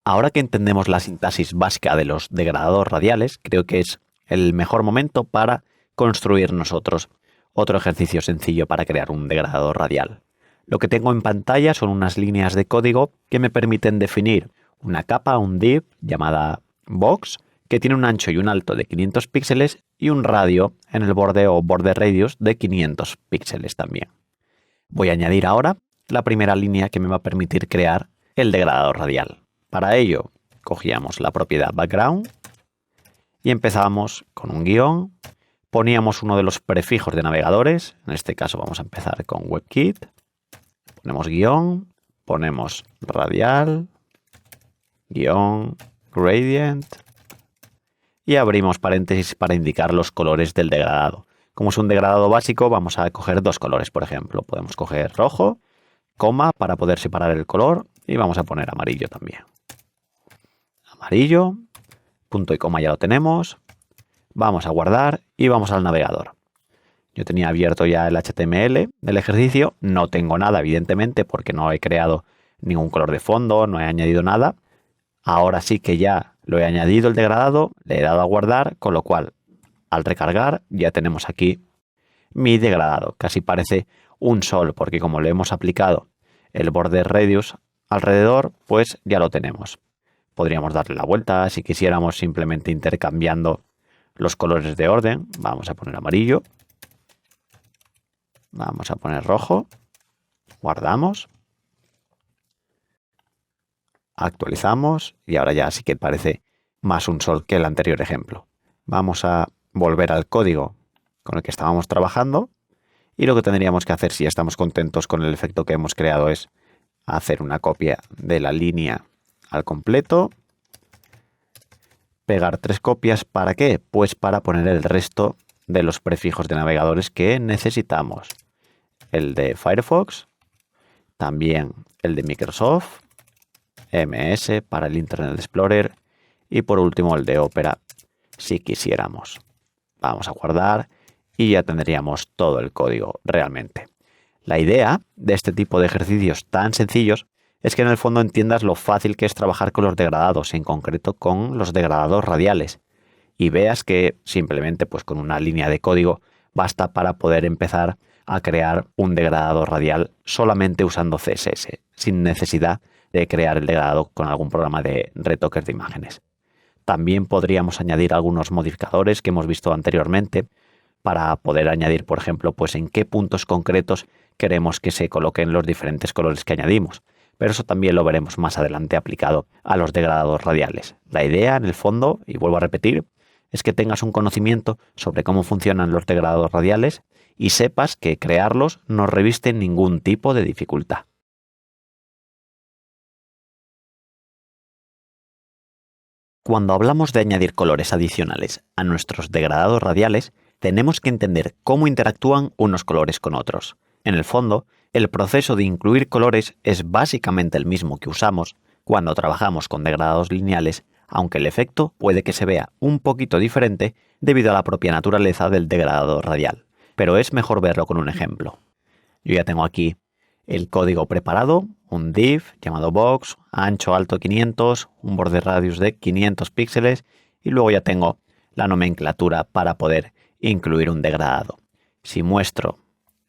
Ahora que entendemos la sintaxis básica de los degradados radiales, creo que es el mejor momento para construir nosotros otro ejercicio sencillo para crear un degradador radial. Lo que tengo en pantalla son unas líneas de código que me permiten definir una capa, un div llamada box, que tiene un ancho y un alto de 500 píxeles y un radio en el borde o border radius de 500 píxeles también. Voy a añadir ahora la primera línea que me va a permitir crear el degradador radial. Para ello, cogíamos la propiedad background y empezábamos con un guión, poníamos uno de los prefijos de navegadores, en este caso vamos a empezar con WebKit, ponemos guión, ponemos radial, guión, gradient y abrimos paréntesis para indicar los colores del degradado. Como es un degradado básico, vamos a coger dos colores, por ejemplo. Podemos coger rojo, coma para poder separar el color y vamos a poner amarillo también. Amarillo, punto y coma ya lo tenemos. Vamos a guardar y vamos al navegador. Yo tenía abierto ya el HTML del ejercicio. No tengo nada, evidentemente, porque no he creado ningún color de fondo, no he añadido nada. Ahora sí que ya lo he añadido el degradado, le he dado a guardar, con lo cual al recargar ya tenemos aquí mi degradado. Casi parece un sol, porque como le hemos aplicado el border radius alrededor, pues ya lo tenemos. Podríamos darle la vuelta si quisiéramos, simplemente intercambiando los colores de orden. Vamos a poner amarillo. Vamos a poner rojo. Guardamos. Actualizamos y ahora ya sí que parece más un sol que el anterior ejemplo. Vamos a volver al código con el que estábamos trabajando y lo que tendríamos que hacer si estamos contentos con el efecto que hemos creado es hacer una copia de la línea al completo, pegar 3 copias. ¿Para qué? Pues para poner el resto de los prefijos de navegadores que necesitamos. El de Firefox, también el de Microsoft, MS para el Internet Explorer y por último el de Opera si quisiéramos. Vamos a guardar y ya tendríamos todo el código realmente. La idea de este tipo de ejercicios tan sencillos es que en el fondo entiendas lo fácil que es trabajar con los degradados, en concreto con los degradados radiales, y veas que simplemente pues con una línea de código basta para poder empezar a crear un degradado radial solamente usando CSS, sin necesidad de crear el degradado con algún programa de retoques de imágenes. También podríamos añadir algunos modificadores que hemos visto anteriormente para poder añadir, por ejemplo, pues en qué puntos concretos queremos que se coloquen los diferentes colores que añadimos. Pero eso también lo veremos más adelante aplicado a los degradados radiales. La idea, en el fondo, y vuelvo a repetir, es que tengas un conocimiento sobre cómo funcionan los degradados radiales y sepas que crearlos no reviste ningún tipo de dificultad. Cuando hablamos de añadir colores adicionales a nuestros degradados radiales, tenemos que entender cómo interactúan unos colores con otros. En el fondo, el proceso de incluir colores es básicamente el mismo que usamos cuando trabajamos con degradados lineales, aunque el efecto puede que se vea un poquito diferente debido a la propia naturaleza del degradado radial. Pero es mejor verlo con un ejemplo. Yo ya tengo aquí el código preparado, un div llamado box, ancho alto 500, un border radius de 500 píxeles y luego ya tengo la nomenclatura para poder incluir un degradado. Si muestro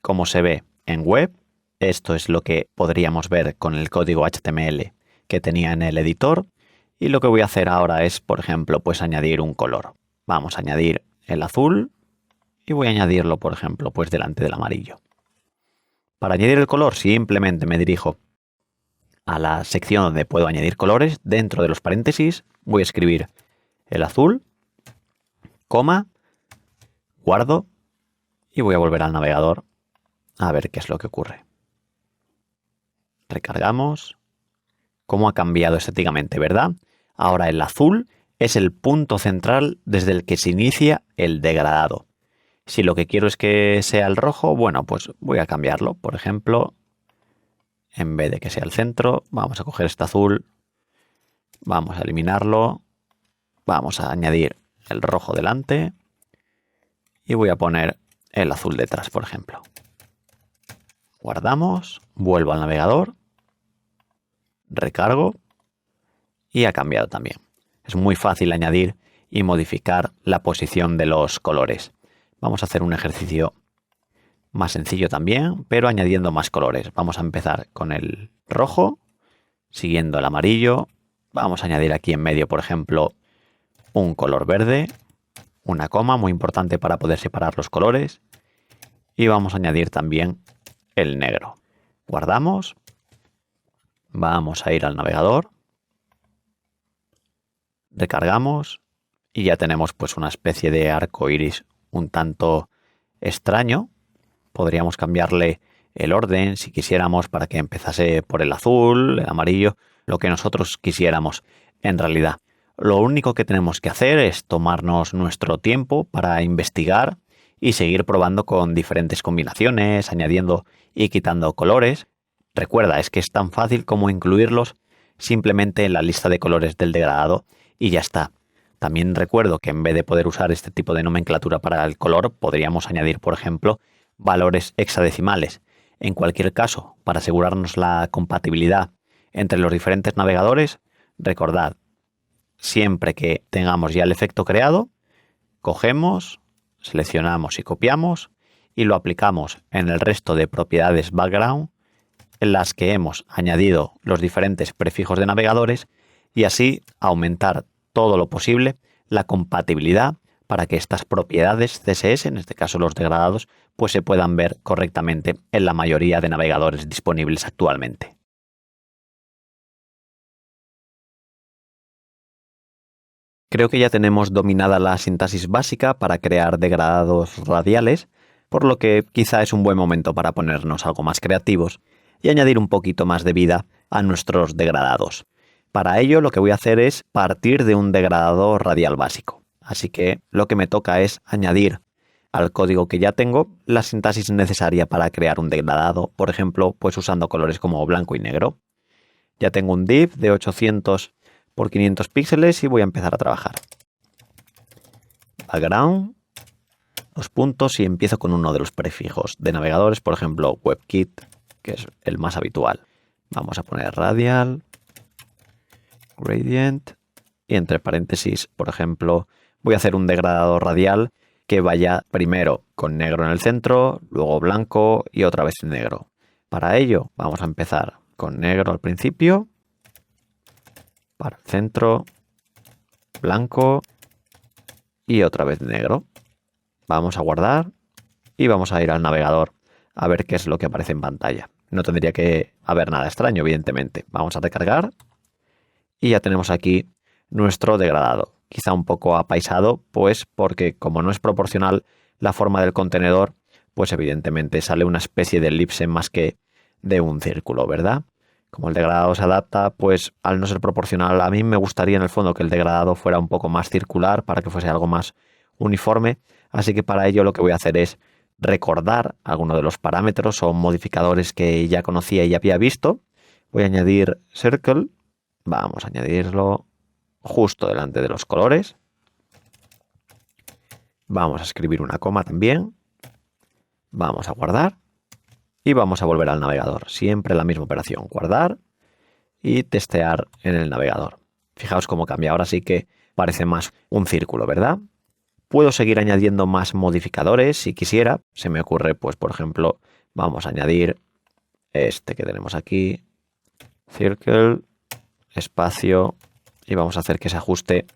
cómo se ve en web, Esto es lo que podríamos ver con el código HTML que tenía en el editor. Y lo que voy a hacer ahora es, por ejemplo, pues añadir un color. Vamos a añadir el azul y voy a añadirlo, por ejemplo, pues delante del amarillo. Para añadir el color simplemente me dirijo a la sección donde puedo añadir colores. Dentro de los paréntesis voy a escribir el azul, coma, guardo y voy a volver al navegador a ver qué es lo que ocurre. Recargamos. ¿Cómo ha cambiado estéticamente, verdad? Ahora el azul es el punto central desde el que se inicia el degradado. Si lo que quiero es que sea el rojo, bueno, pues voy a cambiarlo. Por ejemplo, en vez de que sea el centro, vamos a coger este azul, vamos a eliminarlo, vamos a añadir el rojo delante y voy a poner el azul detrás, por ejemplo. Guardamos, vuelvo al navegador, recargo y ha cambiado también. Es muy fácil añadir y modificar la posición de los colores. Vamos a hacer un ejercicio más sencillo también, pero añadiendo más colores. Vamos a empezar con el rojo, siguiendo el amarillo. Vamos a añadir aquí en medio, por ejemplo, un color verde, una coma, muy importante para poder separar los colores. Y vamos a añadir también el negro. Guardamos. Vamos a ir al navegador. Recargamos y ya tenemos pues una especie de arco iris un tanto extraño. Podríamos cambiarle el orden si quisiéramos para que empezase por el azul, el amarillo, lo que nosotros quisiéramos en realidad. Lo único que tenemos que hacer es tomarnos nuestro tiempo para investigar y seguir probando con diferentes combinaciones, añadiendo y quitando colores. Recuerda, es que es tan fácil como incluirlos simplemente en la lista de colores del degradado y ya está. También recuerdo que en vez de poder usar este tipo de nomenclatura para el color, podríamos añadir, por ejemplo, valores hexadecimales. En cualquier caso, para asegurarnos la compatibilidad entre los diferentes navegadores, recordad, siempre que tengamos ya el efecto creado, cogemos, seleccionamos y copiamos y lo aplicamos en el resto de propiedades background en las que hemos añadido los diferentes prefijos de navegadores y así aumentar todo lo posible la compatibilidad para que estas propiedades CSS, en este caso los degradados, pues se puedan ver correctamente en la mayoría de navegadores disponibles actualmente. Creo que ya tenemos dominada la sintaxis básica para crear degradados radiales, por lo que quizá es un buen momento para ponernos algo más creativos y añadir un poquito más de vida a nuestros degradados. Para ello lo que voy a hacer es partir de un degradado radial básico. Así que lo que me toca es añadir al código que ya tengo la sintaxis necesaria para crear un degradado, por ejemplo, pues usando colores como blanco y negro. Ya tengo un div de 800 por 500 píxeles y voy a empezar a trabajar. Background, los puntos y empiezo con uno de los prefijos de navegadores, por ejemplo, WebKit, que es el más habitual. Vamos a poner radial, gradient y entre paréntesis, por ejemplo, voy a hacer un degradado radial que vaya primero con negro en el centro, luego blanco y otra vez negro. Para ello vamos a empezar con negro al principio, para el centro, blanco y otra vez negro. Vamos a guardar y vamos a ir al navegador a ver qué es lo que aparece en pantalla. No tendría que haber nada extraño, evidentemente. Vamos a recargar y ya tenemos aquí nuestro degradado. Quizá un poco apaisado, pues porque como no es proporcional la forma del contenedor, pues evidentemente sale una especie de elipse más que de un círculo, ¿verdad? Como el degradado se adapta, pues al no ser proporcional, a mí me gustaría en el fondo que el degradado fuera un poco más circular para que fuese algo más uniforme. Así que para ello lo que voy a hacer es recordar algunos de los parámetros o modificadores que ya conocía y ya había visto. Voy a añadir circle. Vamos a añadirlo justo delante de los colores. Vamos a escribir una coma también. Vamos a guardar. Y vamos a volver al navegador. Siempre la misma operación. Guardar y testear en el navegador. Fijaos cómo cambia. Ahora sí que parece más un círculo, ¿verdad? Puedo seguir añadiendo más modificadores si quisiera. Se me ocurre, pues por ejemplo, vamos a añadir este que tenemos aquí, circle, espacio, y vamos a hacer que se ajuste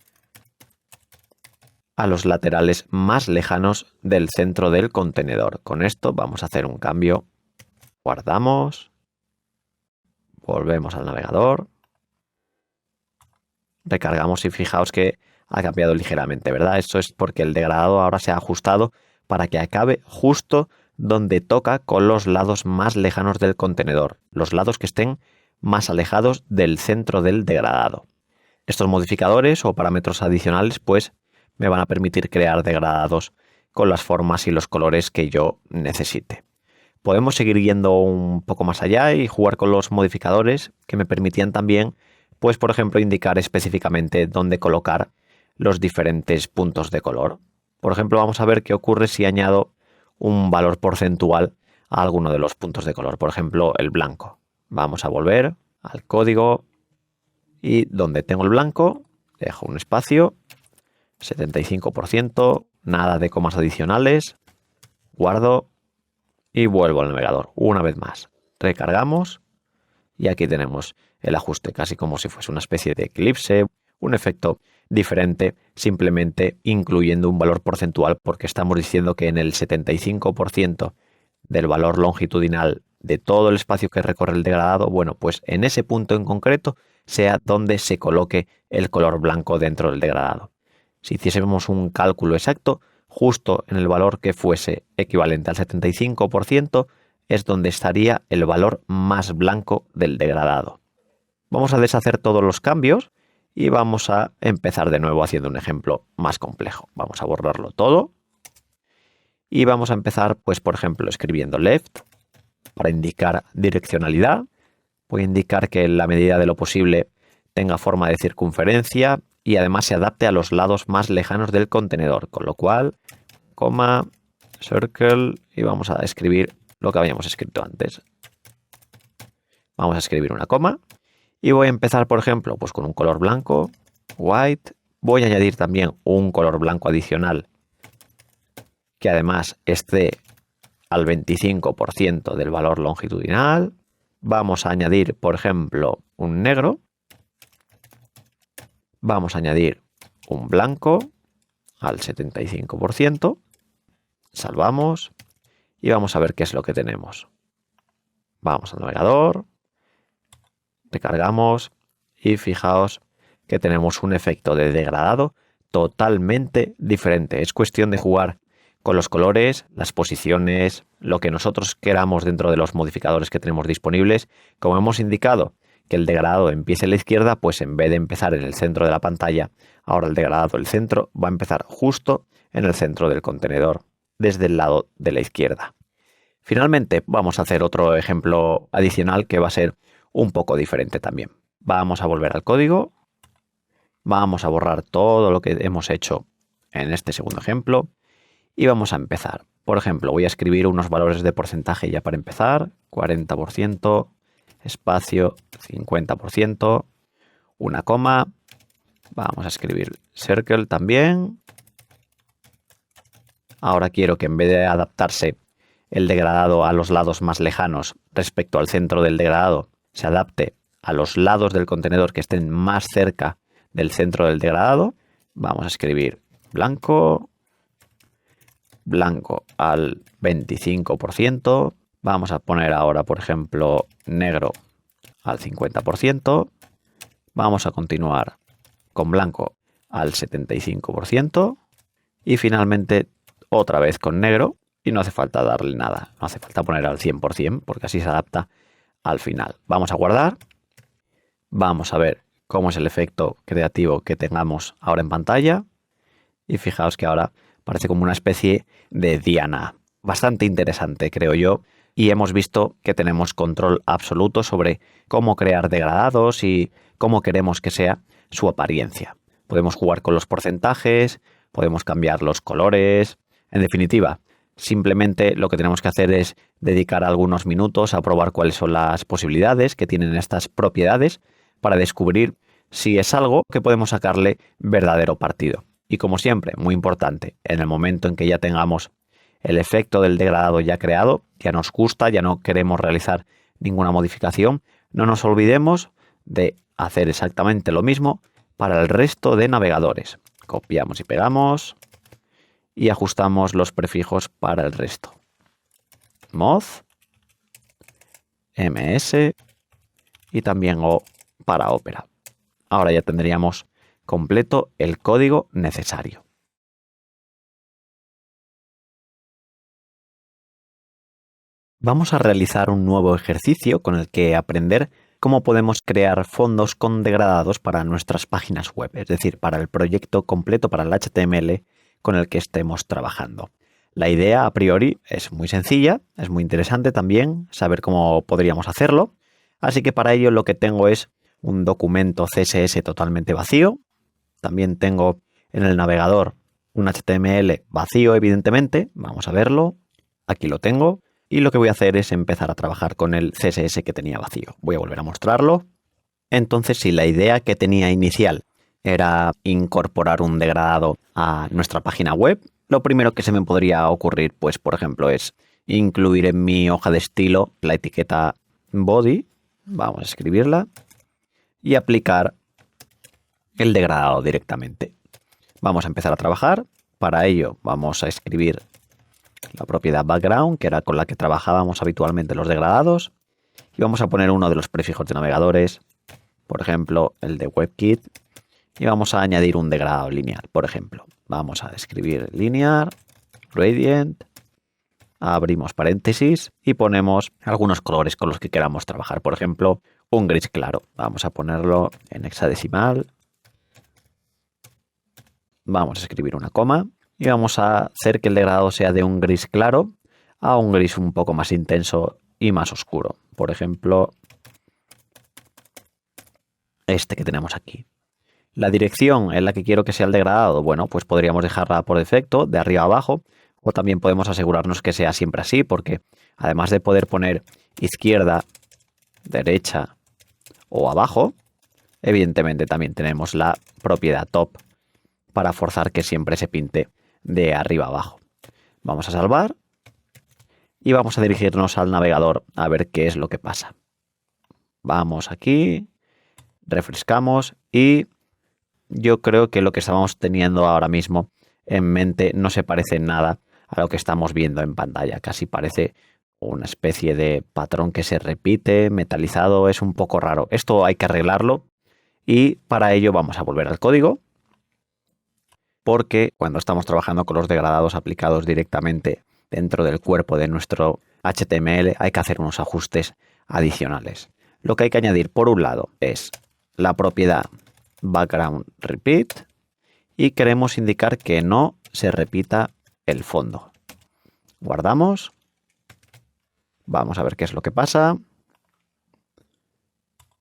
a los laterales más lejanos del centro del contenedor. Con esto vamos a hacer un cambio. Guardamos. Volvemos al navegador. Recargamos y fijaos que ha cambiado ligeramente, ¿verdad? Esto es porque el degradado ahora se ha ajustado para que acabe justo donde toca con los lados más lejanos del contenedor, los lados que estén más alejados del centro del degradado. Estos modificadores o parámetros adicionales pues me van a permitir crear degradados con las formas y los colores que yo necesite. Podemos seguir yendo un poco más allá y jugar con los modificadores que me permitían también, pues por ejemplo, indicar específicamente dónde colocar los diferentes puntos de color. Por ejemplo, vamos a ver qué ocurre si añado un valor porcentual a alguno de los puntos de color, por ejemplo, el blanco. Vamos a volver al código y donde tengo el blanco, dejo un espacio, 75%, nada de comas adicionales, guardo y vuelvo al navegador una vez más. Recargamos y aquí tenemos el ajuste, casi como si fuese una especie de eclipse, un efecto diferente, simplemente incluyendo un valor porcentual, porque estamos diciendo que en el 75% del valor longitudinal de todo el espacio que recorre el degradado, bueno, pues en ese punto en concreto sea donde se coloque el color blanco dentro del degradado. Si hiciésemos un cálculo exacto, justo en el valor que fuese equivalente al 75% es donde estaría el valor más blanco del degradado. Vamos a deshacer todos los cambios y vamos a empezar de nuevo haciendo un ejemplo más complejo. Vamos a borrarlo todo y vamos a empezar, pues por ejemplo, escribiendo left para indicar direccionalidad. Voy a indicar que en la medida de lo posible tenga forma de circunferencia y además se adapte a los lados más lejanos del contenedor, con lo cual, coma, circle, y vamos a escribir lo que habíamos escrito antes. Vamos a escribir una coma y voy a empezar, por ejemplo, pues con un color blanco, white. Voy a añadir también un color blanco adicional que además esté al 25% del valor longitudinal. Vamos a añadir, por ejemplo, un negro. Vamos a añadir un blanco al 75%. Salvamos y vamos a ver qué es lo que tenemos. Vamos al navegador, recargamos y fijaos que tenemos un efecto de degradado totalmente diferente. Es cuestión de jugar con los colores, las posiciones, lo que nosotros queramos dentro de los modificadores que tenemos disponibles. Como hemos indicado que el degradado empiece a la izquierda, pues en vez de empezar en el centro de la pantalla, ahora el degradado del centro va a empezar justo en el centro del contenedor, desde el lado de la izquierda. Finalmente, vamos a hacer otro ejemplo adicional que va a ser un poco diferente también. Vamos a volver al código, vamos a borrar todo lo que hemos hecho en este segundo ejemplo y vamos a empezar. Por ejemplo, voy a escribir unos valores de porcentaje ya para empezar, 40%, espacio 50%, una coma, vamos a escribir circle también. Ahora quiero que en vez de adaptarse el degradado a los lados más lejanos respecto al centro del degradado, se adapte a los lados del contenedor que estén más cerca del centro del degradado. Vamos a escribir blanco, blanco al 25%. Vamos a poner ahora, por ejemplo, negro al 50%. Vamos a continuar con blanco al 75%. Y finalmente otra vez con negro. Y no hace falta darle nada. No hace falta poner al 100% porque así se adapta al final. Vamos a guardar. Vamos a ver cómo es el efecto creativo que tengamos ahora en pantalla. Y fijaos que ahora parece como una especie de diana. Bastante interesante, creo yo. Y hemos visto que tenemos control absoluto sobre cómo crear degradados y cómo queremos que sea su apariencia. Podemos jugar con los porcentajes, podemos cambiar los colores. En definitiva, simplemente lo que tenemos que hacer es dedicar algunos minutos a probar cuáles son las posibilidades que tienen estas propiedades para descubrir si es algo que podemos sacarle verdadero partido. Y como siempre, muy importante, en el momento en que ya tengamos el efecto del degradado ya creado, ya nos gusta, ya no queremos realizar ninguna modificación. No nos olvidemos de hacer exactamente lo mismo para el resto de navegadores. Copiamos y pegamos y ajustamos los prefijos para el resto. Moz, ms y también O para Opera. Ahora ya tendríamos completo el código necesario. Vamos a realizar un nuevo ejercicio con el que aprender cómo podemos crear fondos con degradados para nuestras páginas web, es decir, para el proyecto completo, para el HTML con el que estemos trabajando. La idea a priori es muy sencilla, es muy interesante también saber cómo podríamos hacerlo, así que para ello lo que tengo es un documento CSS totalmente vacío. También tengo en el navegador un HTML vacío, evidentemente. Vamos a verlo. Aquí lo tengo. Y lo que voy a hacer es empezar a trabajar con el CSS que tenía vacío. Voy a volver a mostrarlo. Entonces, si la idea que tenía inicial era incorporar un degradado a nuestra página web, lo primero que se me podría ocurrir, pues, por ejemplo, es incluir en mi hoja de estilo la etiqueta body. Vamos a escribirla y aplicar el degradado directamente. Vamos a empezar a trabajar. Para ello vamos a escribir la propiedad background, que era con la que trabajábamos habitualmente los degradados, y vamos a poner uno de los prefijos de navegadores, por ejemplo el de WebKit, y vamos a añadir un degradado lineal. Por ejemplo, vamos a escribir linear, gradient, abrimos paréntesis y ponemos algunos colores con los que queramos trabajar. Por ejemplo, un gris claro. Vamos a ponerlo en hexadecimal. Vamos a escribir una coma y vamos a hacer que el degradado sea de un gris claro a un gris un poco más intenso y más oscuro. Por ejemplo, este que tenemos aquí. La dirección en la que quiero que sea el degradado, bueno, pues podríamos dejarla por defecto, de arriba a abajo, o también podemos asegurarnos que sea siempre así, porque además de poder poner izquierda, derecha o abajo, evidentemente también tenemos la propiedad top para forzar que siempre se pinte de arriba a abajo. Vamos a salvar y vamos a dirigirnos al navegador a ver qué es lo que pasa. Vamos aquí, refrescamos y yo creo que lo que estamos teniendo ahora mismo en mente no se parece en nada a lo que estamos viendo en pantalla. Casi parece una especie de patrón que se repite, metalizado, es un poco raro. Esto hay que arreglarlo y para ello vamos a volver al código, porque cuando estamos trabajando con los degradados aplicados directamente dentro del cuerpo de nuestro HTML hay que hacer unos ajustes adicionales. Lo que hay que añadir por un lado es la propiedad background repeat y queremos indicar que no se repita el fondo. Guardamos. Vamos a ver qué es lo que pasa.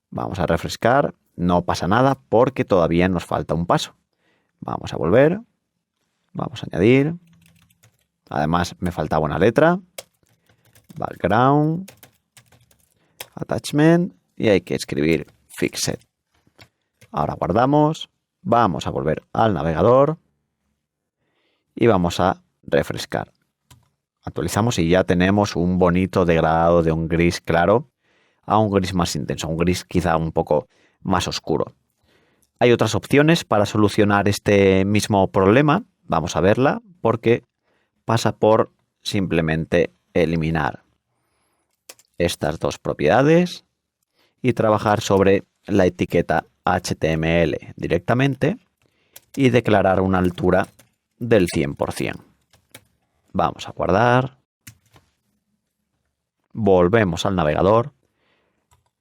Vamos a refrescar. No pasa nada porque todavía nos falta un paso. Vamos a volver. Vamos a añadir. Además me faltaba una letra. Background. Attachment. Y hay que escribir fixed. Ahora guardamos. Vamos a volver al navegador. Y vamos a refrescar. Actualizamos y ya tenemos un bonito degradado de un gris claro a un gris más intenso, un gris quizá un poco más oscuro. Hay otras opciones para solucionar este mismo problema. Vamos a verla porque pasa por simplemente eliminar estas dos propiedades y trabajar sobre la etiqueta HTML directamente y declarar una altura del 100%. Vamos a guardar. Volvemos al navegador.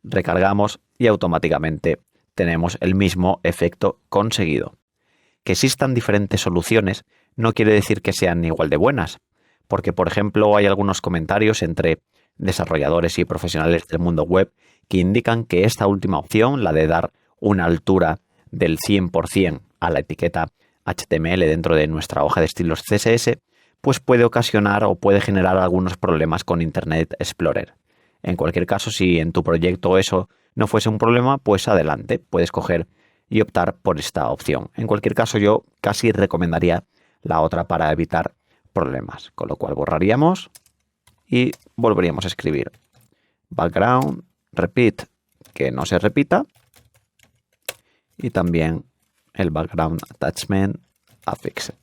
Recargamos y automáticamente tenemos el mismo efecto conseguido. Que existan diferentes soluciones no quiere decir que sean igual de buenas, porque por ejemplo hay algunos comentarios entre desarrolladores y profesionales del mundo web que indican que esta última opción, la de dar una altura del 100% a la etiqueta HTML dentro de nuestra hoja de estilos CSS, pues puede ocasionar o puede generar algunos problemas con Internet Explorer. En cualquier caso, si en tu proyecto eso no fuese un problema, pues adelante, puedes coger y optar por esta opción. En cualquier caso, yo casi recomendaría la otra para evitar problemas, con lo cual borraríamos y volveríamos a escribir background, repeat, que no se repita, y también el background attachment a pixel.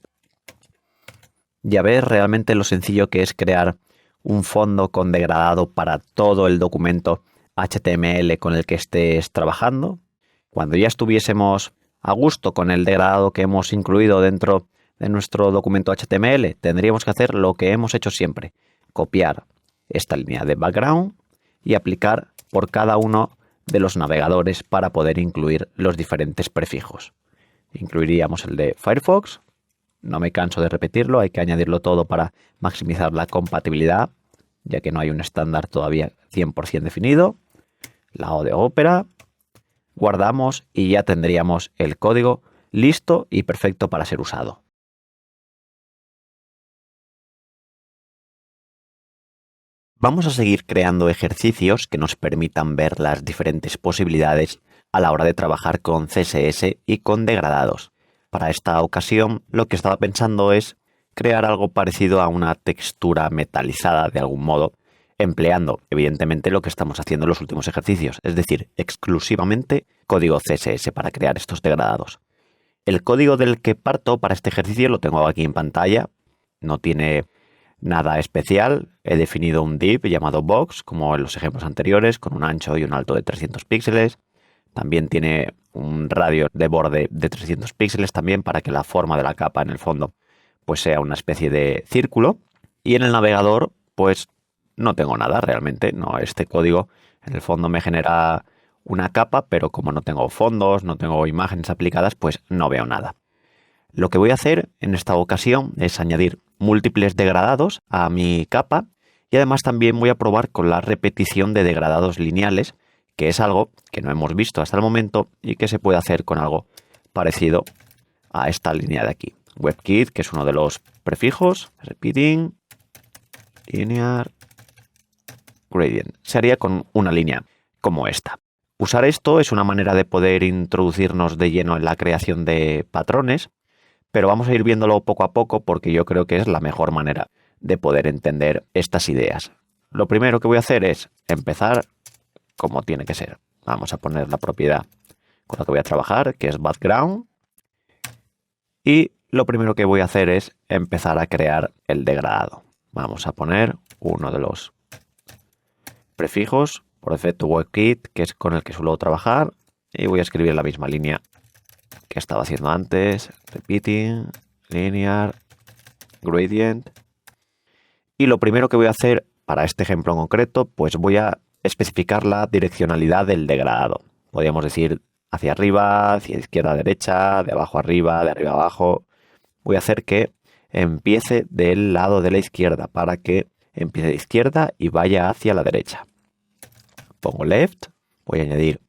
Ya ves realmente lo sencillo que es crear un fondo con degradado para todo el documento HTML con el que estés trabajando. Cuando ya estuviésemos a gusto con el degradado que hemos incluido dentro de nuestro documento HTML, tendríamos que hacer lo que hemos hecho siempre: copiar esta línea de background y aplicar por cada uno de los navegadores para poder incluir los diferentes prefijos. Incluiríamos el de Firefox. No me canso de repetirlo, hay que añadirlo todo para maximizar la compatibilidad, ya que no hay un estándar todavía 100% definido. La O de Opera. Guardamos y ya tendríamos el código listo y perfecto para ser usado. Vamos a seguir creando ejercicios que nos permitan ver las diferentes posibilidades a la hora de trabajar con CSS y con degradados. Para esta ocasión, lo que estaba pensando es crear algo parecido a una textura metalizada de algún modo, empleando evidentemente lo que estamos haciendo en los últimos ejercicios, es decir, exclusivamente código CSS para crear estos degradados. El código del que parto para este ejercicio lo tengo aquí en pantalla, no tiene nada especial. He definido un div llamado box, como en los ejemplos anteriores, con un ancho y un alto de 300 píxeles. También tiene un radio de borde de 300 píxeles también para que la forma de la capa en el fondo pues sea una especie de círculo. Y en el navegador pues no tengo nada realmente. No, este código en el fondo me genera una capa, pero como no tengo fondos, no tengo imágenes aplicadas, pues no veo nada. Lo que voy a hacer en esta ocasión es añadir múltiples degradados a mi capa y además también voy a probar con la repetición de degradados lineales, que es algo que no hemos visto hasta el momento y que se puede hacer con algo parecido a esta línea de aquí. WebKit, que es uno de los prefijos, repeating, linear, gradient. Se haría con una línea como esta. Usar esto es una manera de poder introducirnos de lleno en la creación de patrones, pero vamos a ir viéndolo poco a poco porque yo creo que es la mejor manera de poder entender estas ideas. Lo primero que voy a hacer es empezar como tiene que ser. Vamos a poner la propiedad con la que voy a trabajar, que es background. Y lo primero que voy a hacer es empezar a crear el degradado. Vamos a poner uno de los prefijos, por defecto WebKit, que es con el que suelo trabajar. Y voy a escribir la misma línea que estaba haciendo antes, repeating, linear, gradient. Y lo primero que voy a hacer para este ejemplo en concreto, pues voy a especificar la direccionalidad del degradado. Podríamos decir hacia arriba, hacia izquierda a derecha, de abajo a arriba, de arriba a abajo. Voy a hacer que empiece del lado de la izquierda para que empiece de izquierda y vaya hacia la derecha. Pongo left, voy a añadir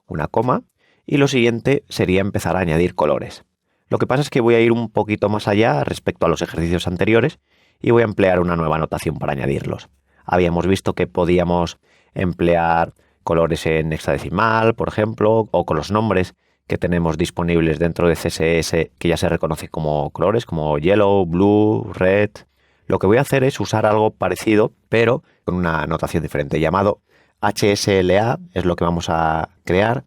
una coma. Y lo siguiente sería empezar a añadir colores. Lo que pasa es que voy a ir un poquito más allá respecto a los ejercicios anteriores y voy a emplear una nueva notación para añadirlos. Habíamos visto que podíamos emplear colores en hexadecimal, por ejemplo, o con los nombres que tenemos disponibles dentro de CSS que ya se reconoce como colores, como yellow, blue, red. Lo que voy a hacer es usar algo parecido, pero con una notación diferente, llamado HSLA, es lo que vamos a crear,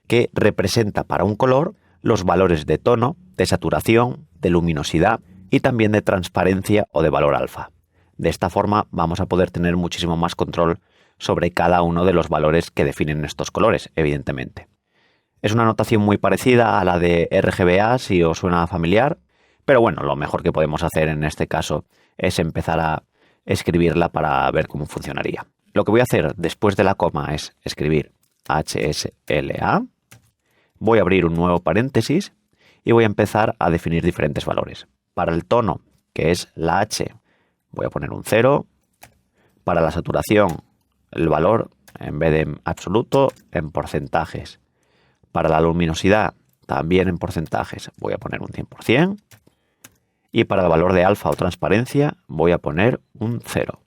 que representa para un color los valores de tono, de saturación, de luminosidad y también de transparencia o de valor alfa. De esta forma vamos a poder tener muchísimo más control sobre cada uno de los valores que definen estos colores, evidentemente. Es una notación muy parecida a la de RGBA, si os suena familiar, pero bueno, lo mejor que podemos hacer en este caso es empezar a escribirla para ver cómo funcionaría. Lo que voy a hacer después de la coma es escribir HSLA. Voy a abrir un nuevo paréntesis y voy a empezar a definir diferentes valores. Para el tono, que es la H, voy a poner un 0. Para la saturación, el valor, en vez de absoluto, en porcentajes. Para la luminosidad, también en porcentajes, voy a poner un 100%. Y para el valor de alfa o transparencia, voy a poner un 0.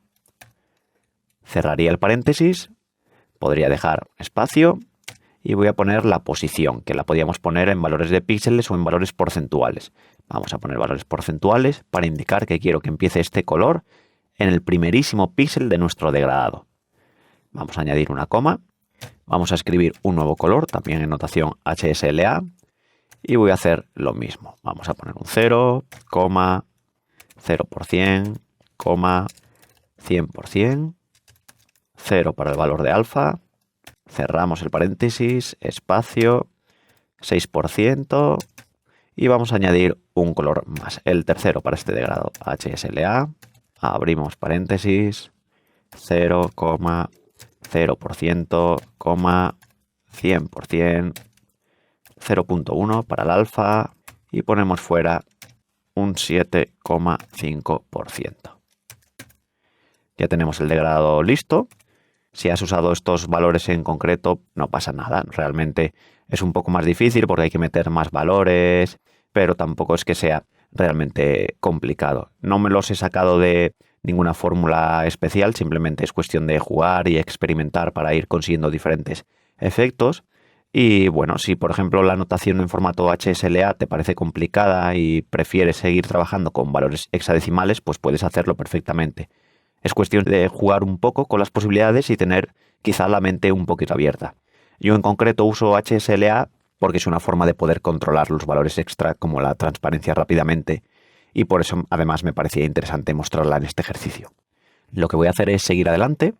Cerraría el paréntesis, podría dejar espacio y voy a poner la posición, que la podíamos poner en valores de píxeles o en valores porcentuales. Vamos a poner valores porcentuales para indicar que quiero que empiece este color en el primerísimo píxel de nuestro degradado. Vamos a añadir una coma. Vamos a escribir un nuevo color, también en notación HSLA. Y voy a hacer lo mismo. Vamos a poner un 0, 0%, 100%, 0 para el valor de alfa. Cerramos el paréntesis, espacio, 6%. Y vamos a añadir un color más, el tercero para este degrado, HSLA. Abrimos paréntesis, 0, 0%, 100%, 0.1 para el alfa y ponemos fuera un 7,5%. Ya tenemos el degradado listo. Si has usado estos valores en concreto, no pasa nada. Realmente es un poco más difícil porque hay que meter más valores, pero tampoco es que sea realmente complicado. No me los he sacado de ninguna fórmula especial, simplemente es cuestión de jugar y experimentar para ir consiguiendo diferentes efectos. Y bueno, si por ejemplo la notación en formato HSLA te parece complicada y prefieres seguir trabajando con valores hexadecimales, pues puedes hacerlo perfectamente. Es cuestión de jugar un poco con las posibilidades y tener quizá la mente un poquito abierta. Yo en concreto uso HSLA porque es una forma de poder controlar los valores extra como la transparencia rápidamente y por eso además me parecía interesante mostrarla en este ejercicio. Lo que voy a hacer es seguir adelante.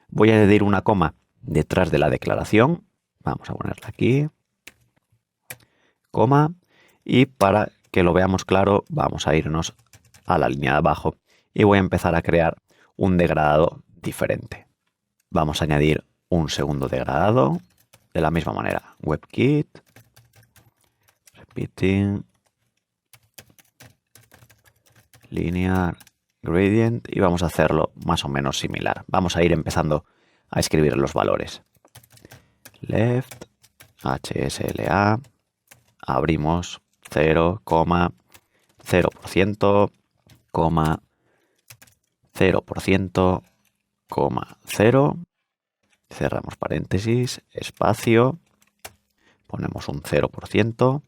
Voy a añadir una coma detrás de la declaración. Vamos a ponerla aquí. Coma. Y para que lo veamos claro, vamos a irnos a la línea de abajo y voy a empezar a crear un degradado diferente. Vamos a añadir un segundo degradado de la misma manera. WebKit, repeating, linear, gradient y vamos a hacerlo más o menos similar. Vamos a ir empezando a escribir los valores. Left, HSLA, abrimos 0, 0%, 0%, 0, cerramos paréntesis, espacio, ponemos un 0%,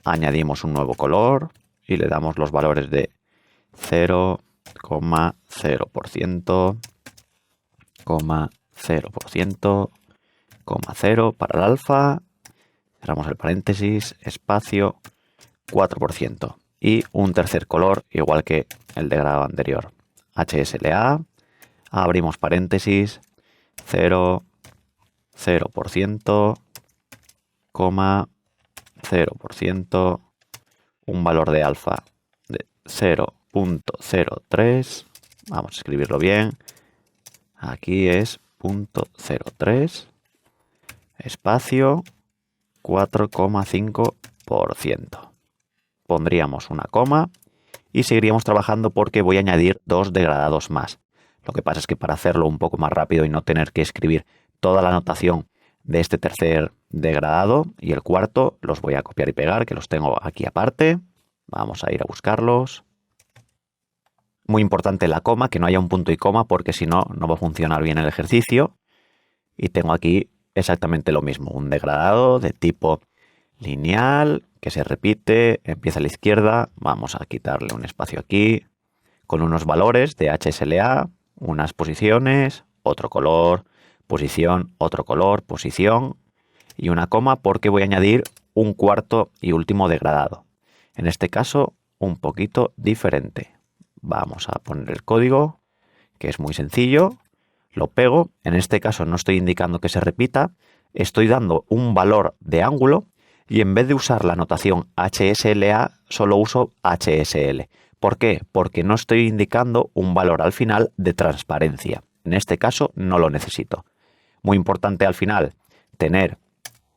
añadimos un nuevo color y le damos los valores de 0, 0%, 0%, 0 para el alfa, cerramos el paréntesis, espacio, 4% y un tercer color igual que el degradado anterior. HSLA, abrimos paréntesis, 0, 0%, 0%, un valor de alfa de 0.03, vamos a escribirlo bien, aquí es 0.03, espacio, 4,5%. Pondríamos una coma y seguiríamos trabajando porque voy a añadir dos degradados más. Lo que pasa es que para hacerlo un poco más rápido y no tener que escribir toda la notación de este tercer degradado y el cuarto, los voy a copiar y pegar, que los tengo aquí aparte. Vamos a ir a buscarlos. Muy importante la coma, que no haya un punto y coma, porque si no, no va a funcionar bien el ejercicio. Y tengo aquí exactamente lo mismo, un degradado de tipo lineal, que se repite, empieza a la izquierda, vamos a quitarle un espacio aquí, con unos valores de HSLA, unas posiciones, otro color, posición, otro color, posición, y una coma porque voy a añadir un cuarto y último degradado. En este caso, un poquito diferente. Vamos a poner el código, que es muy sencillo, lo pego, en este caso no estoy indicando que se repita, estoy dando un valor de ángulo y en vez de usar la notación HSLA, solo uso HSL. ¿Por qué? Porque no estoy indicando un valor al final de transparencia. En este caso no lo necesito. Muy importante al final tener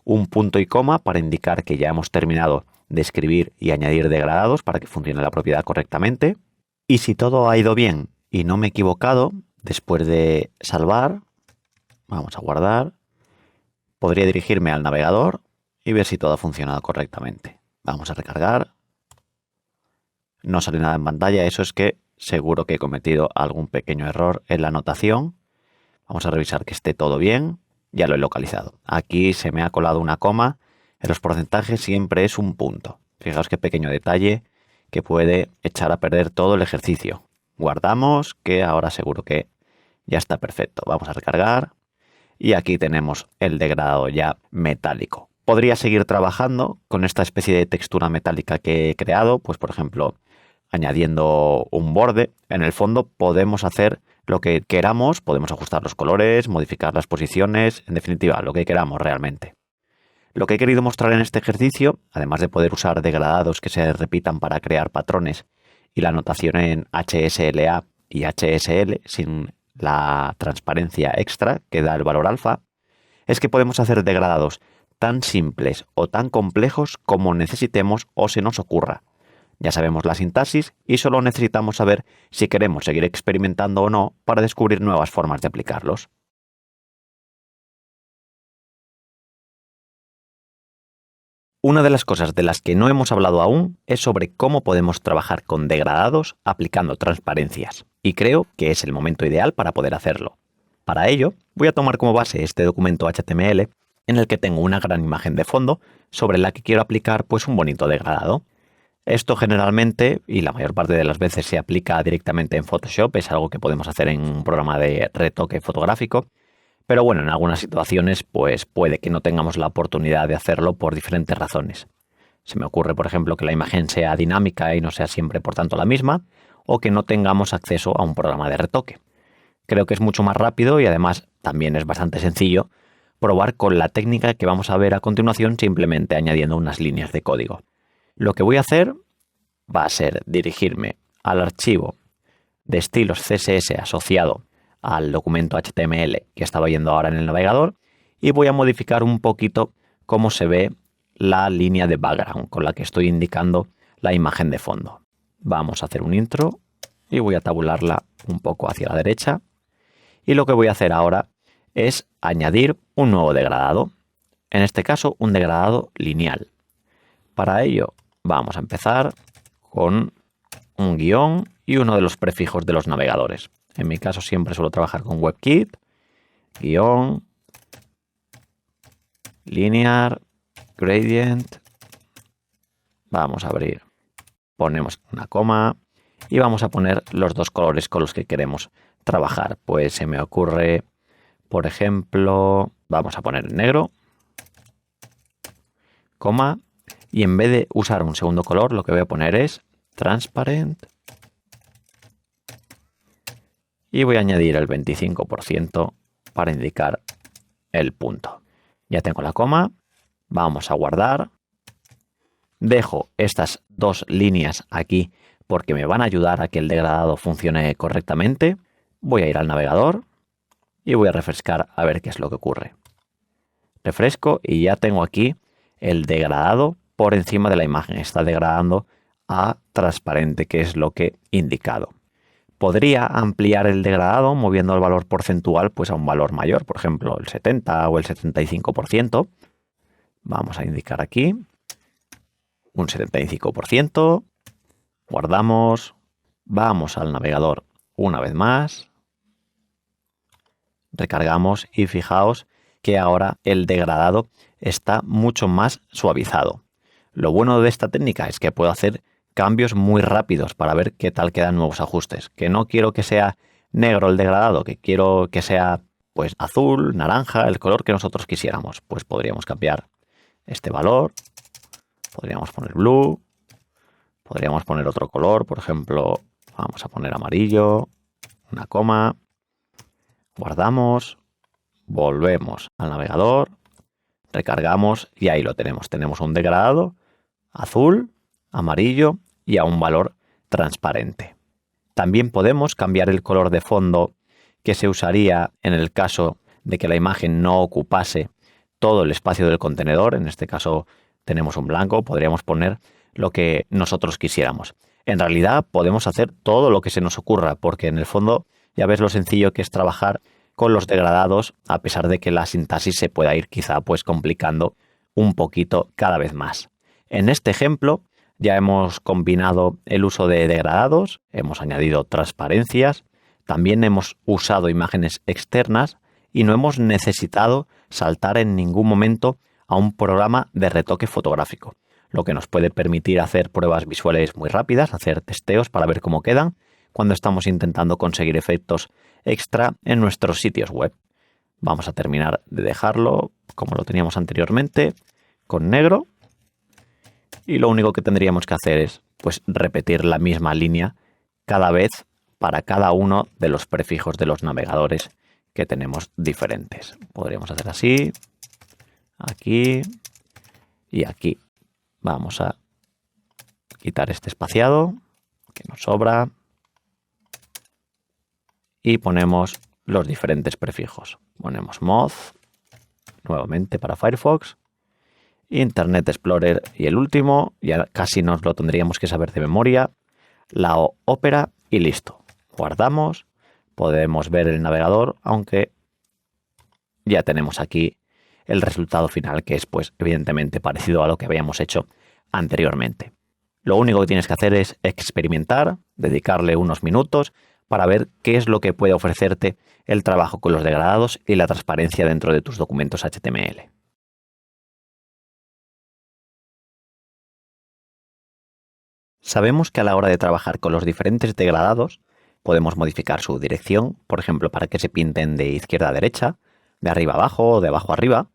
un punto y coma para indicar que ya hemos terminado de escribir y añadir degradados para que funcione la propiedad correctamente. Y si todo ha ido bien y no me he equivocado, después de salvar, vamos a guardar, podría dirigirme al navegador y ver si todo ha funcionado correctamente. Vamos a recargar. No sale nada en pantalla, eso es que seguro que he cometido algún pequeño error en la anotación. Vamos a revisar que esté todo bien. Ya lo he localizado. Aquí se me ha colado una coma. En los porcentajes siempre es un punto. Fijaos qué pequeño detalle que puede echar a perder todo el ejercicio. Guardamos, que ahora seguro que Ya está perfecto. Vamos a recargar. Y aquí tenemos el degradado ya metálico. Podría seguir trabajando con esta especie de textura metálica que he creado, pues por ejemplo, añadiendo un borde. En el fondo podemos hacer lo que queramos, podemos ajustar los colores, modificar las posiciones, en definitiva, lo que queramos realmente. Lo que he querido mostrar en este ejercicio, además de poder usar degradados que se repitan para crear patrones y la notación en HSLA y HSL sin la transparencia extra que da el valor alfa, es que podemos hacer degradados tan simples o tan complejos como necesitemos o se nos ocurra. Ya sabemos la sintaxis y solo necesitamos saber si queremos seguir experimentando o no para descubrir nuevas formas de aplicarlos. Una de las cosas de las que no hemos hablado aún es sobre cómo podemos trabajar con degradados aplicando transparencias, y creo que es el momento ideal para poder hacerlo. Para ello, voy a tomar como base este documento HTML en el que tengo una gran imagen de fondo sobre la que quiero aplicar pues un bonito degradado. Esto generalmente, y la mayor parte de las veces se aplica directamente en Photoshop, es algo que podemos hacer en un programa de retoque fotográfico, pero bueno, en algunas situaciones pues puede que no tengamos la oportunidad de hacerlo por diferentes razones. Se me ocurre, por ejemplo, que la imagen sea dinámica y no sea siempre por tanto la misma, o que no tengamos acceso a un programa de retoque. Creo que es mucho más rápido y además también es bastante sencillo probar con la técnica que vamos a ver a continuación simplemente añadiendo unas líneas de código. Lo que voy a hacer va a ser dirigirme al archivo de estilos CSS asociado al documento HTML que estaba viendo ahora en el navegador y voy a modificar un poquito cómo se ve la línea de background con la que estoy indicando la imagen de fondo. Vamos a hacer un intro y voy a tabularla un poco hacia la derecha. Y lo que voy a hacer ahora es añadir un nuevo degradado, en este caso un degradado lineal. Para ello vamos a empezar con un guión y uno de los prefijos de los navegadores. En mi caso siempre suelo trabajar con WebKit, guión, linear, gradient. Vamos a abrir, ponemos una coma y vamos a poner los dos colores con los que queremos trabajar. Pues se me ocurre, por ejemplo, vamos a poner negro, coma, y en vez de usar un segundo color, lo que voy a poner es transparent y voy a añadir el 25% para indicar el punto. Ya tengo la coma, vamos a guardar, dejo estas dos líneas aquí porque me van a ayudar a que el degradado funcione correctamente. Voy a ir al navegador y voy a refrescar a ver qué es lo que ocurre. Refresco y ya tengo aquí el degradado por encima de la imagen. Está degradando a transparente, que es lo que he indicado. Podría ampliar el degradado moviendo el valor porcentual pues a un valor mayor, por ejemplo el 70 o el 75%. Vamos a indicar aquí un 75%. Guardamos. Vamos al navegador una vez más. Recargamos y fijaos que ahora el degradado está mucho más suavizado. Lo bueno de esta técnica es que puedo hacer cambios muy rápidos para ver qué tal quedan nuevos ajustes. Que no quiero que sea negro el degradado, que quiero que sea pues azul, naranja, el color que nosotros quisiéramos. Pues podríamos cambiar este valor, podríamos poner blue, podríamos poner otro color, por ejemplo, vamos a poner amarillo, una coma, guardamos, volvemos al navegador, recargamos y ahí lo tenemos. Tenemos un degradado azul, amarillo y a un valor transparente. También podemos cambiar el color de fondo que se usaría en el caso de que la imagen no ocupase todo el espacio del contenedor. En este caso tenemos un blanco, podríamos poner lo que nosotros quisiéramos. En realidad podemos hacer todo lo que se nos ocurra, porque en el fondo ya ves lo sencillo que es trabajar con los degradados, a pesar de que la sintaxis se pueda ir quizá pues complicando un poquito cada vez más. En este ejemplo ya hemos combinado el uso de degradados, hemos añadido transparencias, también hemos usado imágenes externas y no hemos necesitado saltar en ningún momento a un programa de retoque fotográfico, lo que nos puede permitir hacer pruebas visuales muy rápidas, hacer testeos para ver cómo quedan, cuando estamos intentando conseguir efectos extra en nuestros sitios web. Vamos a terminar de dejarlo como lo teníamos anteriormente, con negro. Y lo único que tendríamos que hacer es pues, repetir la misma línea cada vez para cada uno de los prefijos de los navegadores que tenemos diferentes. Podríamos hacer así, aquí y aquí. Vamos a quitar este espaciado que nos sobra y ponemos los diferentes prefijos. Ponemos Moz, nuevamente para Firefox, Internet Explorer y el último, ya casi nos lo tendríamos que saber de memoria, la Opera y listo. Guardamos, podemos ver el navegador, aunque ya tenemos aquí el resultado final, que es pues evidentemente parecido a lo que habíamos hecho anteriormente. Lo único que tienes que hacer es experimentar, dedicarle unos minutos para ver qué es lo que puede ofrecerte el trabajo con los degradados y la transparencia dentro de tus documentos HTML. Sabemos que a la hora de trabajar con los diferentes degradados podemos modificar su dirección, por ejemplo, para que se pinten de izquierda a derecha, de arriba a abajo o de abajo a arriba.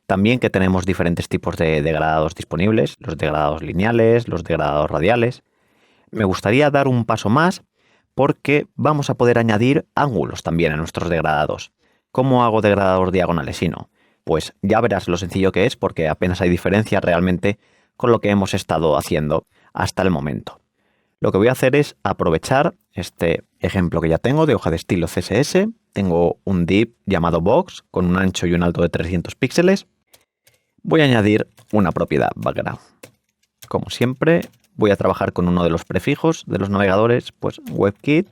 También que tenemos diferentes tipos de degradados disponibles, los degradados lineales, los degradados radiales. Me gustaría dar un paso más porque vamos a poder añadir ángulos también a nuestros degradados. ¿Cómo hago degradados diagonales y no? Pues ya verás lo sencillo que es porque apenas hay diferencia realmente con lo que hemos estado haciendo hasta el momento. Lo que voy a hacer es aprovechar este ejemplo que ya tengo de hoja de estilo CSS. Tengo un div llamado box con un ancho y un alto de 300 píxeles. Voy a añadir una propiedad background. Como siempre, voy a trabajar con uno de los prefijos de los navegadores, pues WebKit,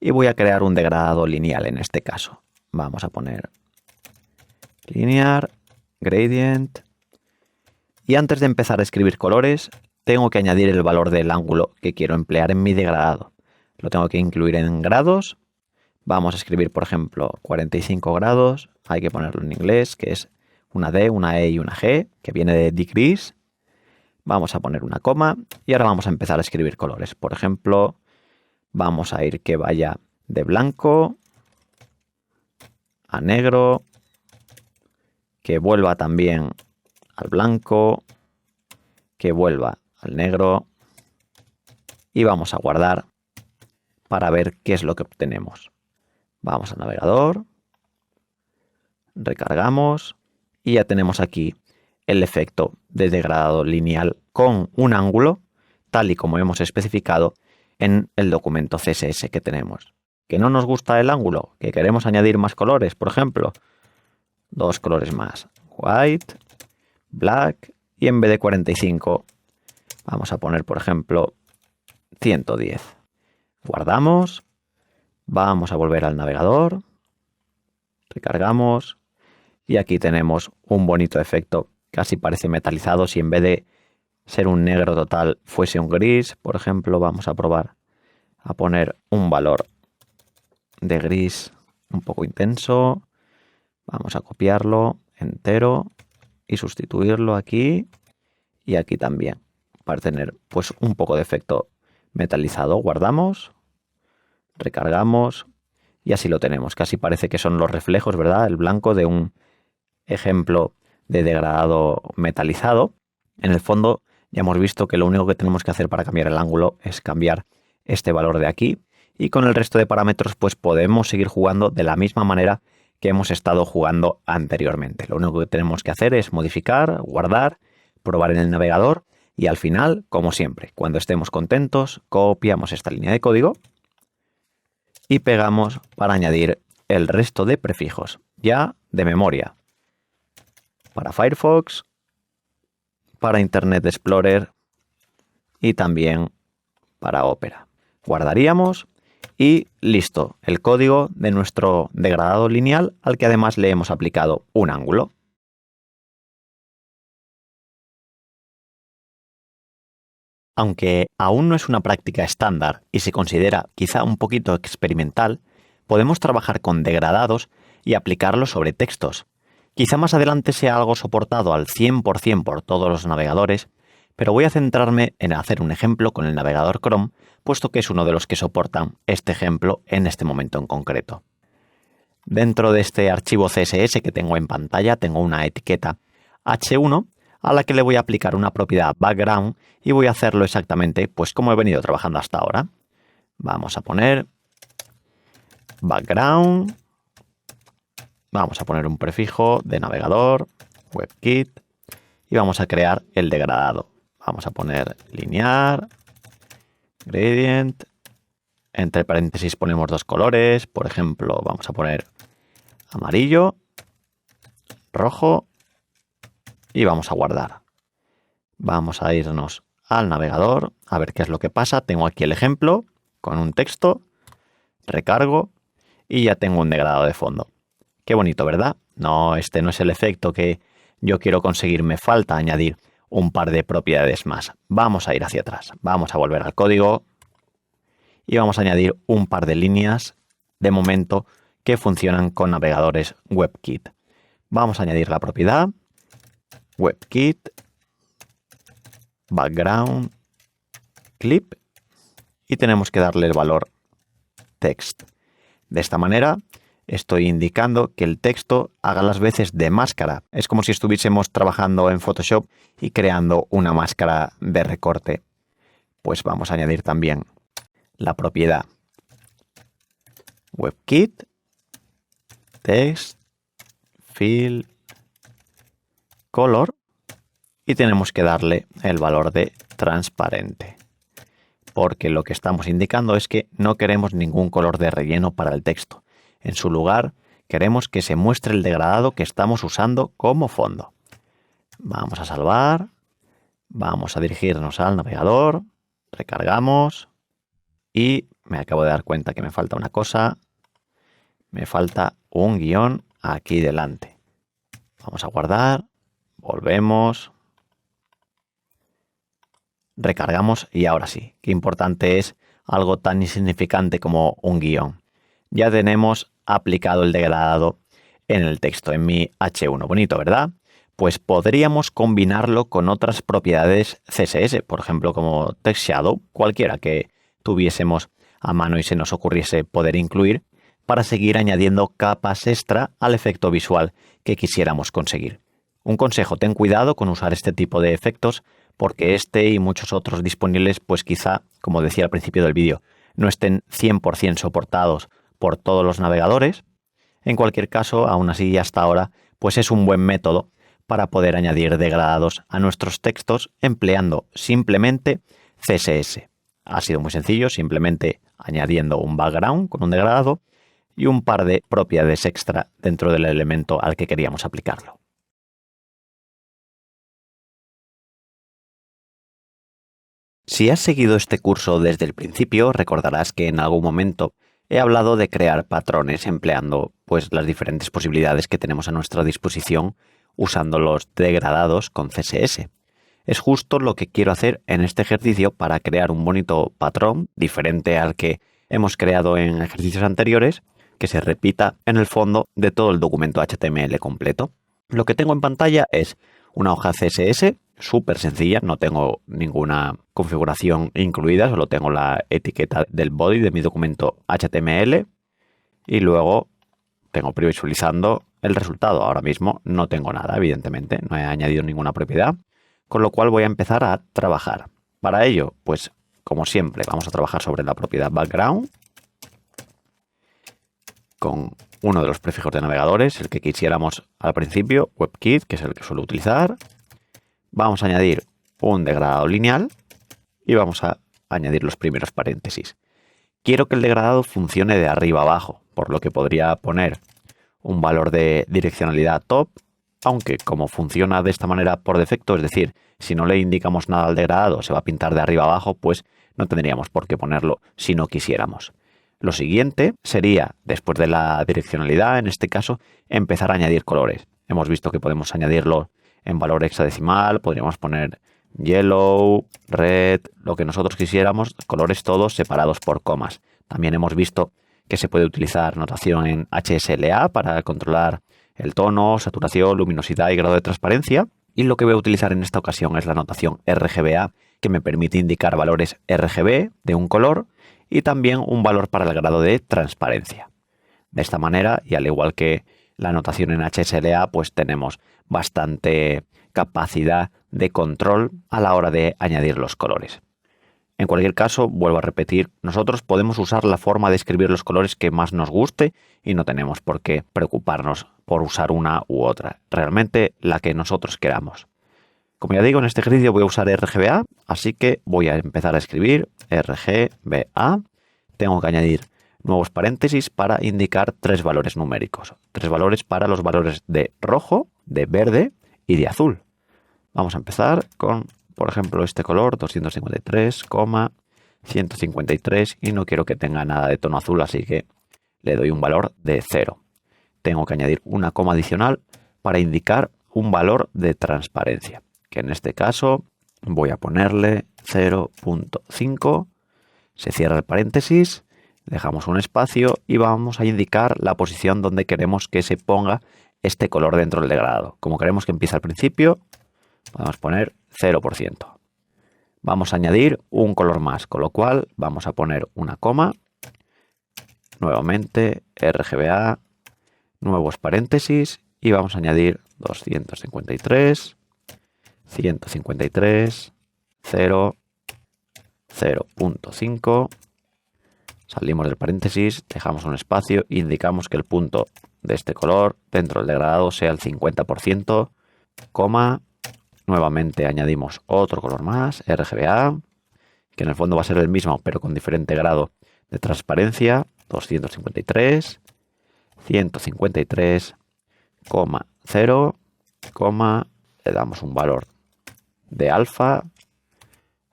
y voy a crear un degradado lineal en este caso. Vamos a poner linear, gradient, y antes de empezar a escribir colores, tengo que añadir el valor del ángulo que quiero emplear en mi degradado. Lo tengo que incluir en grados. Vamos a escribir, por ejemplo, 45 grados. Hay que ponerlo en inglés, que es una D, una E y una G, que viene de degrees. Vamos a poner una coma y ahora vamos a empezar a escribir colores. Por ejemplo, vamos a ir que vaya de blanco a negro, que vuelva también al blanco, que vuelva al negro y vamos a guardar para ver qué es lo que obtenemos. Vamos al navegador, recargamos y ya tenemos aquí el efecto de degradado lineal con un ángulo, tal y como hemos especificado en el documento CSS que tenemos. ¿Que no nos gusta el ángulo? ¿Que queremos añadir más colores? Por ejemplo, 2 colores más, white, black, y en vez de 45 vamos a poner, por ejemplo, 110. Guardamos, vamos a volver al navegador, recargamos y aquí tenemos un bonito efecto. Casi parece metalizado. Si en vez de ser un negro total fuese un gris, por ejemplo, vamos a probar a poner un valor de gris un poco intenso. Vamos a copiarlo entero y sustituirlo aquí y aquí también para tener pues un poco de efecto metalizado. Guardamos, recargamos y así lo tenemos. Casi parece que son los reflejos, ¿verdad? El blanco de un ejemplo de degradado metalizado. En el fondo ya hemos visto que lo único que tenemos que hacer para cambiar el ángulo es cambiar este valor de aquí y con el resto de parámetros pues podemos seguir jugando de la misma manera que hemos estado jugando anteriormente. Lo único que tenemos que hacer es modificar, guardar, probar en el navegador y al final, como siempre, cuando estemos contentos, copiamos esta línea de código y pegamos para añadir el resto de prefijos ya de memoria. Para Firefox, para Internet Explorer y también para Opera. Guardaríamos y listo, el código de nuestro degradado lineal al que además le hemos aplicado un ángulo. Aunque aún no es una práctica estándar y se considera quizá un poquito experimental, podemos trabajar con degradados y aplicarlos sobre textos. Quizá más adelante sea algo soportado al 100% por todos los navegadores, pero voy a centrarme en hacer un ejemplo con el navegador Chrome, puesto que es uno de los que soportan este ejemplo en este momento en concreto. Dentro de este archivo CSS que tengo en pantalla tengo una etiqueta H1 a la que le voy a aplicar una propiedad background y voy a hacerlo exactamente pues como he venido trabajando hasta ahora. Vamos a poner background, vamos a poner un prefijo de navegador, WebKit y vamos a crear el degradado. Vamos a poner linear, gradient, entre paréntesis ponemos dos colores, por ejemplo vamos a poner amarillo, rojo y vamos a guardar. Vamos a irnos al navegador a ver qué es lo que pasa. Tengo aquí el ejemplo con un texto, recargo y ya tengo un degradado de fondo. Qué bonito, ¿verdad? No, este no es el efecto que yo quiero conseguir. Me falta añadir un par de propiedades más. Vamos a ir hacia atrás. Vamos a volver al código y vamos a añadir un par de líneas de momento que funcionan con navegadores WebKit. Vamos a añadir la propiedad WebKit background clip y tenemos que darle el valor text. De esta manera estoy indicando que el texto haga las veces de máscara. Es como si estuviésemos trabajando en Photoshop y creando una máscara de recorte. Pues vamos a añadir también la propiedad WebKit text fill color y tenemos que darle el valor de transparente, porque lo que estamos indicando es que no queremos ningún color de relleno para el texto. En su lugar, queremos que se muestre el degradado que estamos usando como fondo. Vamos a salvar, vamos a dirigirnos al navegador, recargamos y me acabo de dar cuenta que me falta una cosa. Me falta un guión aquí delante. Vamos a guardar, volvemos, recargamos y ahora sí, qué importante es algo tan insignificante como un guión. Ya tenemos aplicado el degradado en el texto, en mi H1. Bonito, ¿verdad? Pues podríamos combinarlo con otras propiedades CSS, por ejemplo como Text Shadow, cualquiera que tuviésemos a mano y se nos ocurriese poder incluir para seguir añadiendo capas extra al efecto visual que quisiéramos conseguir. Un consejo, ten cuidado con usar este tipo de efectos porque este y muchos otros disponibles pues quizá, como decía al principio del vídeo, no estén 100% soportados por todos los navegadores. En cualquier caso, aún así hasta ahora, pues es un buen método para poder añadir degradados a nuestros textos empleando simplemente CSS. Ha sido muy sencillo, simplemente añadiendo un background con un degradado y un par de propiedades extra dentro del elemento al que queríamos aplicarlo. Si has seguido este curso desde el principio, recordarás que en algún momento he hablado de crear patrones empleando pues las diferentes posibilidades que tenemos a nuestra disposición usando los degradados con CSS. Es justo lo que quiero hacer en este ejercicio para crear un bonito patrón diferente al que hemos creado en ejercicios anteriores, que se repita en el fondo de todo el documento HTML completo. Lo que tengo en pantalla es una hoja CSS súper sencilla, no tengo ninguna configuración incluida, solo tengo la etiqueta del body de mi documento HTML y luego tengo previsualizando el resultado. Ahora mismo no tengo nada, evidentemente, no he añadido ninguna propiedad, con lo cual voy a empezar a trabajar. Para ello, pues como siempre, vamos a trabajar sobre la propiedad background con uno de los prefijos de navegadores, el que quisiéramos al principio, WebKit, que es el que suelo utilizar. Vamos a añadir un degradado lineal y vamos a añadir los primeros paréntesis. Quiero que el degradado funcione de arriba abajo, por lo que podría poner un valor de direccionalidad top, aunque como funciona de esta manera por defecto, es decir, si no le indicamos nada al degradado se va a pintar de arriba abajo, pues no tendríamos por qué ponerlo si no quisiéramos. Lo siguiente sería, después de la direccionalidad, en este caso, empezar a añadir colores. Hemos visto que podemos añadirlo en valor hexadecimal, podríamos poner yellow, red, lo que nosotros quisiéramos, colores todos separados por comas. También hemos visto que se puede utilizar notación en HSLA para controlar el tono, saturación, luminosidad y grado de transparencia. Y lo que voy a utilizar en esta ocasión es la notación RGBA, que me permite indicar valores RGB de un color y también un valor para el grado de transparencia. De esta manera, y al igual que la notación en HSLA, pues tenemos bastante capacidad de control a la hora de añadir los colores. En cualquier caso, vuelvo a repetir, nosotros podemos usar la forma de escribir los colores que más nos guste y no tenemos por qué preocuparnos por usar una u otra. Realmente la que nosotros queramos. Como ya digo, en este ejercicio voy a usar RGBA, así que voy a empezar a escribir RGBA. Tengo que añadir nuevos paréntesis para indicar 3 valores numéricos. 3 valores para los valores de rojo, de verde y de azul. Vamos a empezar con, por ejemplo, este color 253,153 y no quiero que tenga nada de tono azul, así que le doy un valor de 0. Tengo que añadir una coma adicional para indicar un valor de transparencia, que en este caso voy a ponerle 0.5, se cierra el paréntesis, dejamos un espacio y vamos a indicar la posición donde queremos que se ponga este color dentro del degradado. Como queremos que empiece al principio, podemos poner 0%. Vamos a añadir un color más, con lo cual vamos a poner una coma, nuevamente RGBA, nuevos paréntesis y vamos a añadir 253, 153, 0, 0.5. Salimos del paréntesis, dejamos un espacio e indicamos que el punto de este color dentro del degradado sea el 50%, coma. Nuevamente añadimos otro color más, RGBA, que en el fondo va a ser el mismo, pero con diferente grado de transparencia, 253, 153,0, le damos un valor de alfa,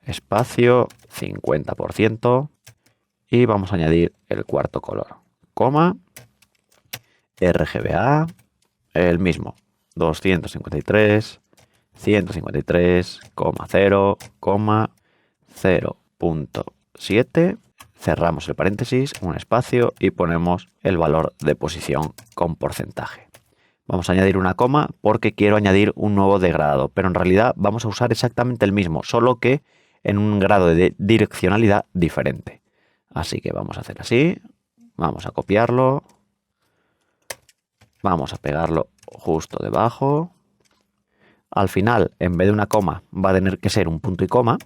espacio, 50%, y vamos a añadir el cuarto color, coma, RGBA, el mismo, 253, 153,0, 0.7, cerramos el paréntesis, un espacio y ponemos el valor de posición con porcentaje. Vamos a añadir una coma porque quiero añadir un nuevo degradado, pero en realidad vamos a usar exactamente el mismo, solo que en un grado de direccionalidad diferente. Así que vamos a hacer así, vamos a copiarlo, vamos a pegarlo justo debajo. Al final, en vez de una coma, va a tener que ser un punto y coma.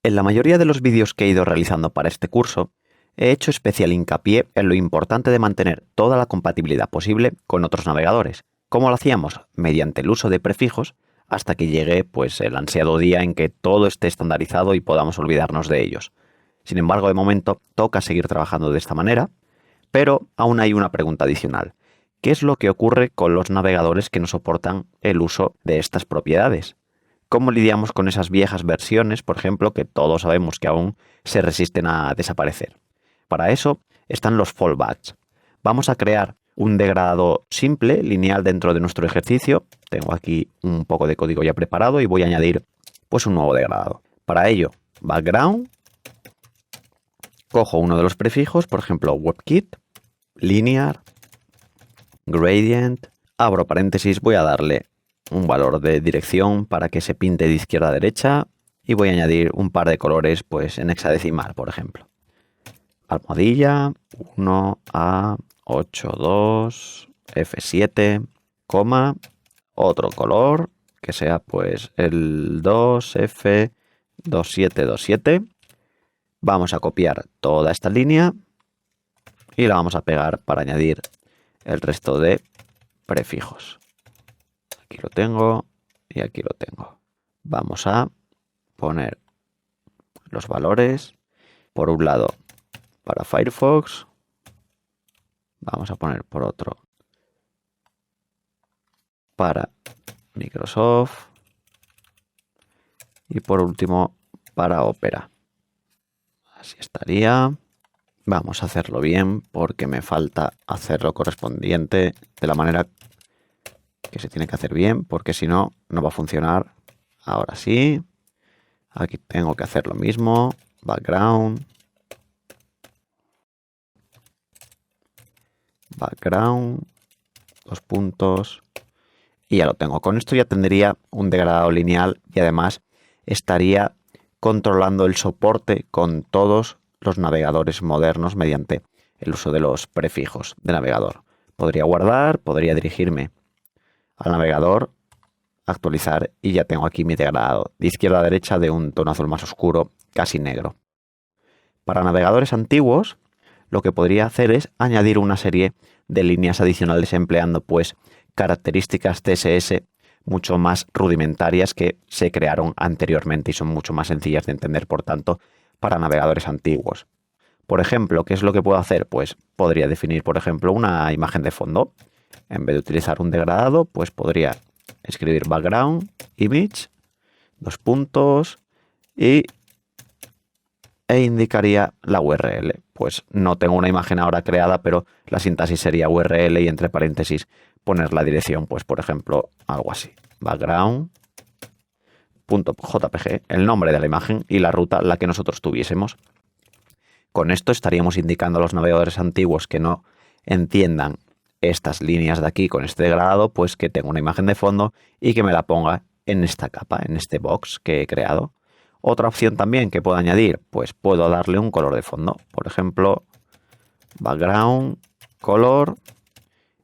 En la mayoría de los vídeos que he ido realizando para este curso, he hecho especial hincapié en lo importante de mantener toda la compatibilidad posible con otros navegadores. ¿Cómo lo hacíamos? Mediante el uso de prefijos, hasta que llegue pues, el ansiado día en que todo esté estandarizado y podamos olvidarnos de ellos. Sin embargo, de momento, toca seguir trabajando de esta manera, pero aún hay una pregunta adicional. ¿Qué es lo que ocurre con los navegadores que no soportan el uso de estas propiedades? ¿Cómo lidiamos con esas viejas versiones, por ejemplo, que todos sabemos que aún se resisten a desaparecer? Para eso están los fallbacks. Vamos a crear un degradado simple, lineal dentro de nuestro ejercicio. Tengo aquí un poco de código ya preparado y voy a añadir pues un nuevo degradado. Para ello, background, cojo uno de los prefijos, por ejemplo, WebKit, linear, gradient, abro paréntesis, voy a darle un valor de dirección para que se pinte de izquierda a derecha y voy a añadir un par de colores pues en hexadecimal, por ejemplo. Almohadilla, 1A, 82, F7, coma, otro color que sea pues el 2F2727. Vamos a copiar toda esta línea y la vamos a pegar para añadir el resto de prefijos. Aquí lo tengo y aquí lo tengo. Vamos a poner los valores. Por un lado para Firefox. Vamos a poner por otro para Microsoft. Y por último para Opera. Así estaría. Vamos a hacerlo bien porque me falta hacerlo correspondiente de la manera que se tiene que hacer bien, porque si no, no va a funcionar. Ahora sí. Aquí tengo que hacer lo mismo. Background. Background. 2 puntos. Y ya lo tengo. Con esto ya tendría un degradado lineal y además estaría controlando el soporte con todos los navegadores modernos mediante el uso de los prefijos de navegador. Podría guardar, podría dirigirme al navegador, actualizar y ya tengo aquí mi degradado de izquierda a derecha de un tono azul más oscuro, casi negro. Para navegadores antiguos, lo que podría hacer es añadir una serie de líneas adicionales empleando pues características CSS mucho más rudimentarias que se crearon anteriormente y son mucho más sencillas de entender, por tanto, para navegadores antiguos. Por ejemplo, ¿qué es lo que puedo hacer? Pues podría definir, por ejemplo, una imagen de fondo. En vez de utilizar un degradado, pues podría escribir background, image, dos puntos e indicaría la URL. Pues no tengo una imagen ahora creada, pero la sintaxis sería URL y entre paréntesis poner la dirección, pues por ejemplo, algo así. Background.jpg, el nombre de la imagen y la ruta, la que nosotros tuviésemos. Con esto estaríamos indicando a los navegadores antiguos que no entiendan estas líneas de aquí con este degradado, pues que tengo una imagen de fondo y que me la ponga en esta capa, en este box que he creado. Otra opción también que puedo añadir, pues puedo darle un color de fondo. Por ejemplo, background, color,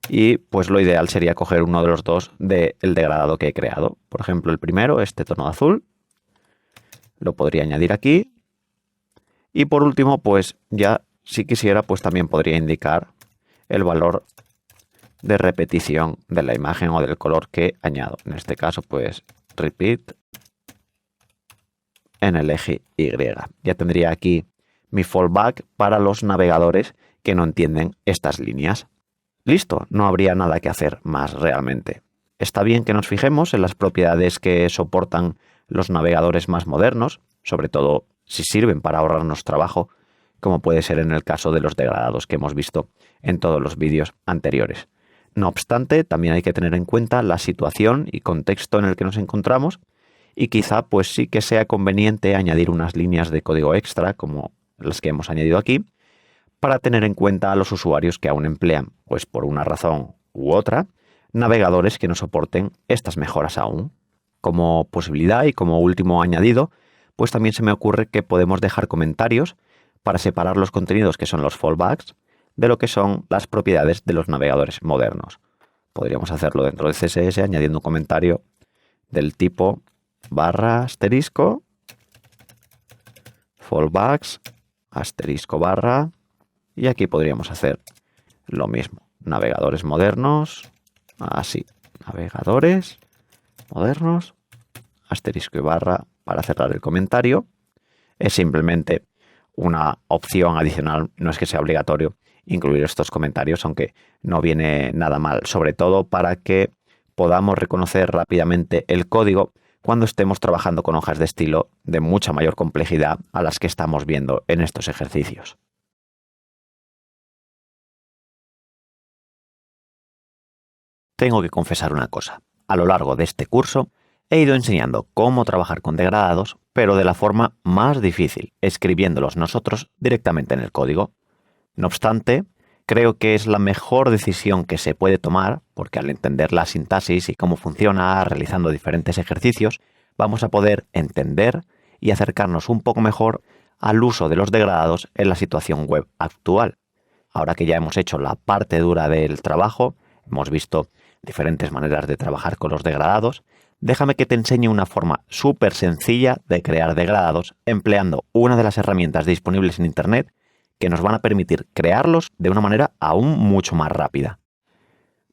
y pues lo ideal sería coger uno de los dos del degradado que he creado. Por ejemplo, el primero, este tono azul, lo podría añadir aquí. Y por último, pues ya si quisiera, pues también podría indicar el valor de repetición de la imagen o del color que añado. En este caso, pues repeat en el eje Y. Ya tendría aquí mi fallback para los navegadores que no entienden estas líneas. Listo, no habría nada que hacer más realmente. Está bien que nos fijemos en las propiedades que soportan los navegadores más modernos, sobre todo si sirven para ahorrarnos trabajo, como puede ser en el caso de los degradados que hemos visto en todos los vídeos anteriores. No obstante, también hay que tener en cuenta la situación y contexto en el que nos encontramos y quizá pues sí que sea conveniente añadir unas líneas de código extra como las que hemos añadido aquí para tener en cuenta a los usuarios que aún emplean, pues por una razón u otra, navegadores que no soporten estas mejoras aún. Como posibilidad y como último añadido, pues también se me ocurre que podemos dejar comentarios para separar los contenidos que son los fallbacks de lo que son las propiedades de los navegadores modernos. Podríamos hacerlo dentro de CSS añadiendo un comentario del tipo /* fallbacks */ y aquí podríamos hacer lo mismo. Navegadores modernos, así, navegadores modernos, asterisco y barra para cerrar el comentario. Es simplemente una opción adicional, no es que sea obligatorio incluir estos comentarios, aunque no viene nada mal, sobre todo para que podamos reconocer rápidamente el código cuando estemos trabajando con hojas de estilo de mucha mayor complejidad a las que estamos viendo en estos ejercicios. Tengo que confesar una cosa. A lo largo de este curso he ido enseñando cómo trabajar con degradados, pero de la forma más difícil, escribiéndolos nosotros directamente en el código. No obstante, creo que es la mejor decisión que se puede tomar, porque al entender la sintaxis y cómo funciona realizando diferentes ejercicios, vamos a poder entender y acercarnos un poco mejor al uso de los degradados en la situación web actual. Ahora que ya hemos hecho la parte dura del trabajo, hemos visto diferentes maneras de trabajar con los degradados, déjame que te enseñe una forma súper sencilla de crear degradados empleando una de las herramientas disponibles en Internet que nos van a permitir crearlos de una manera aún mucho más rápida.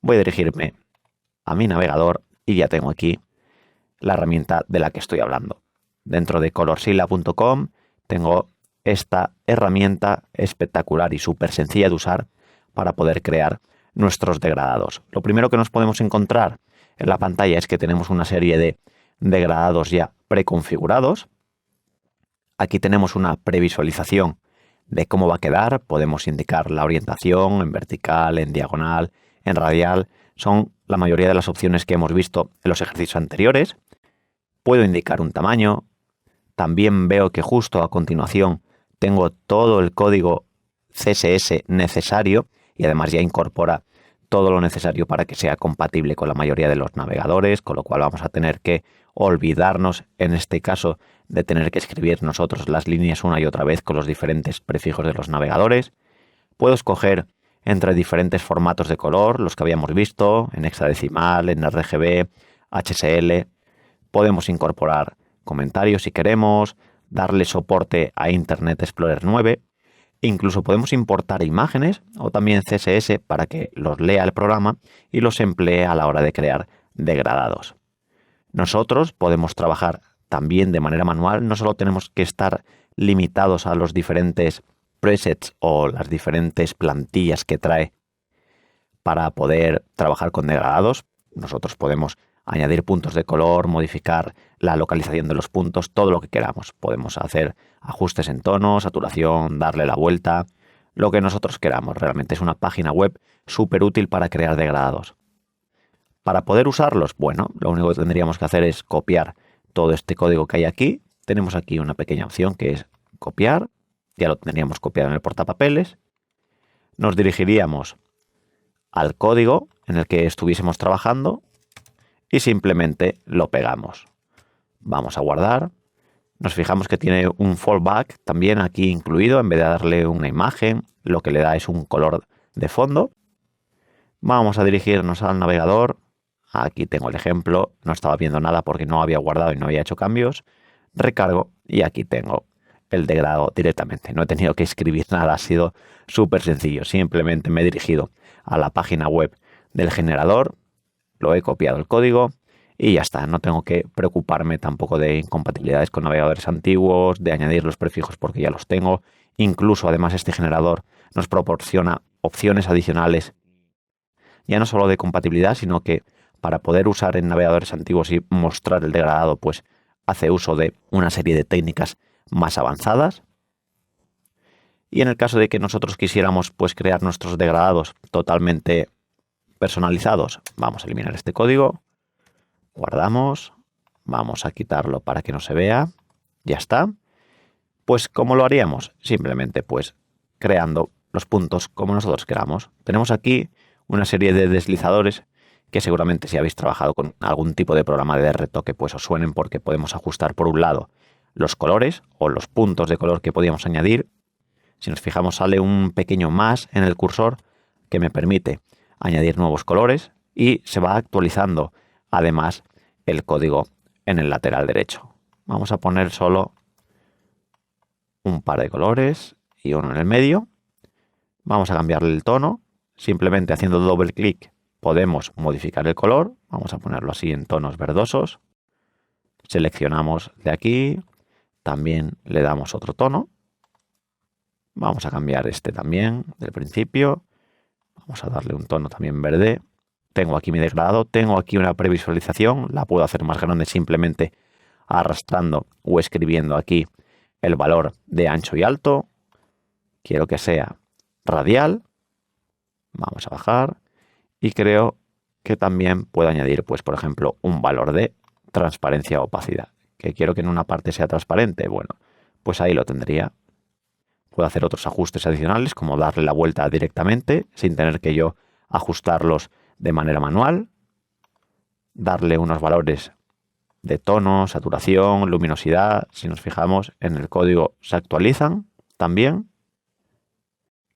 Voy a dirigirme a mi navegador y ya tengo aquí la herramienta de la que estoy hablando. Dentro de colorsilla.com tengo esta herramienta espectacular y súper sencilla de usar para poder crear nuestros degradados. Lo primero que nos podemos encontrar en la pantalla es que tenemos una serie de degradados ya preconfigurados. Aquí tenemos una previsualización de cómo va a quedar. Podemos indicar la orientación en vertical, en diagonal, en radial. Son la mayoría de las opciones que hemos visto en los ejercicios anteriores. Puedo indicar un tamaño. También veo que justo a continuación tengo todo el código CSS necesario y además ya incorpora todo lo necesario para que sea compatible con la mayoría de los navegadores, con lo cual vamos a tener que olvidarnos, en este caso, de tener que escribir nosotros las líneas una y otra vez con los diferentes prefijos de los navegadores. Puedo escoger entre diferentes formatos de color, los que habíamos visto, en hexadecimal, en RGB, HSL. Podemos incorporar comentarios si queremos, darle soporte a Internet Explorer 9. Incluso podemos importar imágenes o también CSS para que los lea el programa y los emplee a la hora de crear degradados. Nosotros podemos trabajar también de manera manual, no solo tenemos que estar limitados a los diferentes presets o las diferentes plantillas que trae para poder trabajar con degradados. Nosotros podemos añadir puntos de color, modificar la localización de los puntos, todo lo que queramos. Podemos hacer ajustes en tono, saturación, darle la vuelta, lo que nosotros queramos. Realmente es una página web súper útil para crear degradados. Para poder usarlos, bueno, lo único que tendríamos que hacer es copiar todo este código que hay aquí. Tenemos aquí una pequeña opción que es copiar. Ya lo tendríamos copiado en el portapapeles. Nos dirigiríamos al código en el que estuviésemos trabajando y simplemente lo pegamos. Vamos a guardar. Nos fijamos que tiene un fallback también aquí incluido. En vez de darle una imagen, lo que le da es un color de fondo. Vamos a dirigirnos al navegador. Aquí tengo el ejemplo. No estaba viendo nada porque no había guardado y no había hecho cambios. Recargo y aquí tengo el degradado directamente. No he tenido que escribir nada. Ha sido súper sencillo. Simplemente me he dirigido a la página web del generador. Lo he copiado el código y ya está. No tengo que preocuparme tampoco de incompatibilidades con navegadores antiguos, de añadir los prefijos porque ya los tengo. Incluso, además, este generador nos proporciona opciones adicionales, ya no solo de compatibilidad, sino que para poder usar en navegadores antiguos y mostrar el degradado, pues hace uso de una serie de técnicas más avanzadas. Y en el caso de que nosotros quisiéramos pues crear nuestros degradados totalmente personalizados, vamos a eliminar este código, guardamos, vamos a quitarlo para que no se vea, ya está. Pues ¿cómo lo haríamos? Simplemente pues creando los puntos como nosotros queramos. Tenemos aquí una serie de deslizadores que seguramente si habéis trabajado con algún tipo de programa de retoque pues os suenen, porque podemos ajustar por un lado los colores o los puntos de color que podíamos añadir. Si nos fijamos sale un pequeño más en el cursor que me permite añadir nuevos colores y se va actualizando además el código en el lateral derecho. Vamos a poner solo un par de colores y uno en el medio. Vamos a cambiarle el tono. Simplemente haciendo doble clic podemos modificar el color. Vamos a ponerlo así en tonos verdosos. Seleccionamos de aquí. También le damos otro tono. Vamos a cambiar este también del principio. Vamos a darle un tono también verde. Tengo aquí mi degradado. Tengo aquí una previsualización. La puedo hacer más grande simplemente arrastrando o escribiendo aquí el valor de ancho y alto. Quiero que sea radial. Vamos a bajar. Y creo que también puedo añadir, pues, por ejemplo, un valor de transparencia o opacidad. Que quiero que en una parte sea transparente. Bueno, pues ahí lo tendría. Puedo hacer otros ajustes adicionales, como darle la vuelta directamente, sin tener que yo ajustarlos de manera manual. Darle unos valores de tono, saturación, luminosidad. Si nos fijamos en el código se actualizan también.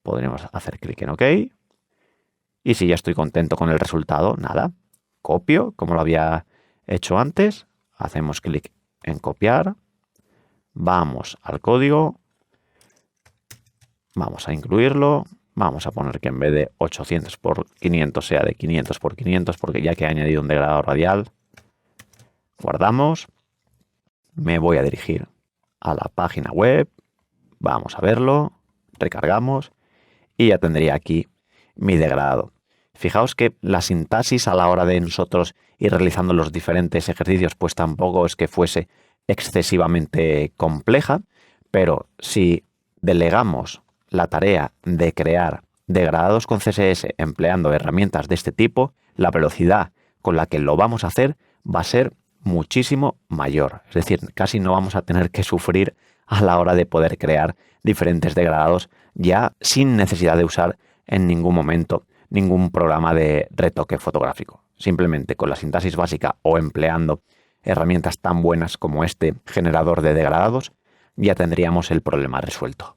Podremos hacer clic en OK. Y si ya estoy contento con el resultado, nada. Copio, como lo había hecho antes. Hacemos clic en copiar. Vamos al código. Vamos a incluirlo. Vamos a poner que en vez de 800 por 500 sea de 500 por 500, porque ya que he añadido un degradado radial. Guardamos. Me voy a dirigir a la página web. Vamos a verlo. Recargamos. Y ya tendría aquí mi degradado. Fijaos que la sintaxis a la hora de nosotros ir realizando los diferentes ejercicios pues tampoco es que fuese excesivamente compleja, pero si delegamos la tarea de crear degradados con CSS empleando herramientas de este tipo, la velocidad con la que lo vamos a hacer va a ser muchísimo mayor. Es decir, casi no vamos a tener que sufrir a la hora de poder crear diferentes degradados ya sin necesidad de usar en ningún momento ningún programa de retoque fotográfico. Simplemente con la sintaxis básica o empleando herramientas tan buenas como este generador de degradados, ya tendríamos el problema resuelto.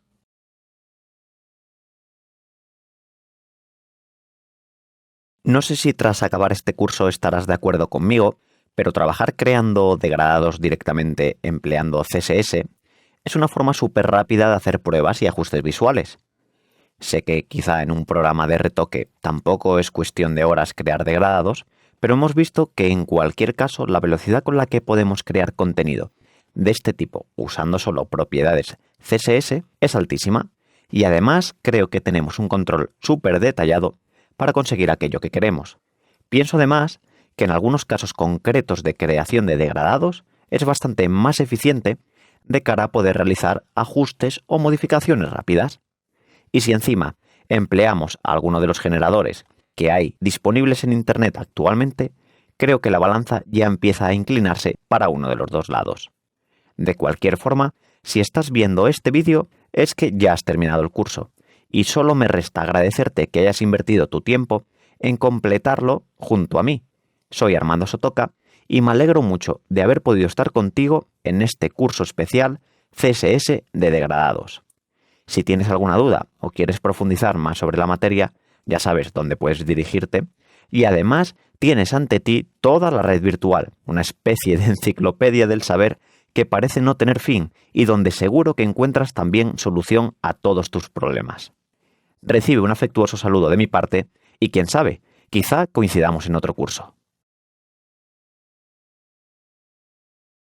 No sé si tras acabar este curso estarás de acuerdo conmigo, pero trabajar creando degradados directamente empleando CSS es una forma súper rápida de hacer pruebas y ajustes visuales. Sé que quizá en un programa de retoque tampoco es cuestión de horas crear degradados, pero hemos visto que en cualquier caso la velocidad con la que podemos crear contenido de este tipo usando solo propiedades CSS es altísima, y además creo que tenemos un control súper detallado para conseguir aquello que queremos. Pienso además que en algunos casos concretos de creación de degradados es bastante más eficiente de cara a poder realizar ajustes o modificaciones rápidas. Y si encima empleamos alguno de los generadores que hay disponibles en Internet actualmente, creo que la balanza ya empieza a inclinarse para uno de los dos lados. De cualquier forma, si estás viendo este vídeo es que ya has terminado el curso, y solo me resta agradecerte que hayas invertido tu tiempo en completarlo junto a mí. Soy Armando Sotoca y me alegro mucho de haber podido estar contigo en este curso especial CSS de degradados. Si tienes alguna duda o quieres profundizar más sobre la materia, ya sabes dónde puedes dirigirte, y además tienes ante ti toda la red virtual, una especie de enciclopedia del saber que parece no tener fin y donde seguro que encuentras también solución a todos tus problemas. Recibe un afectuoso saludo de mi parte y quién sabe, quizá coincidamos en otro curso.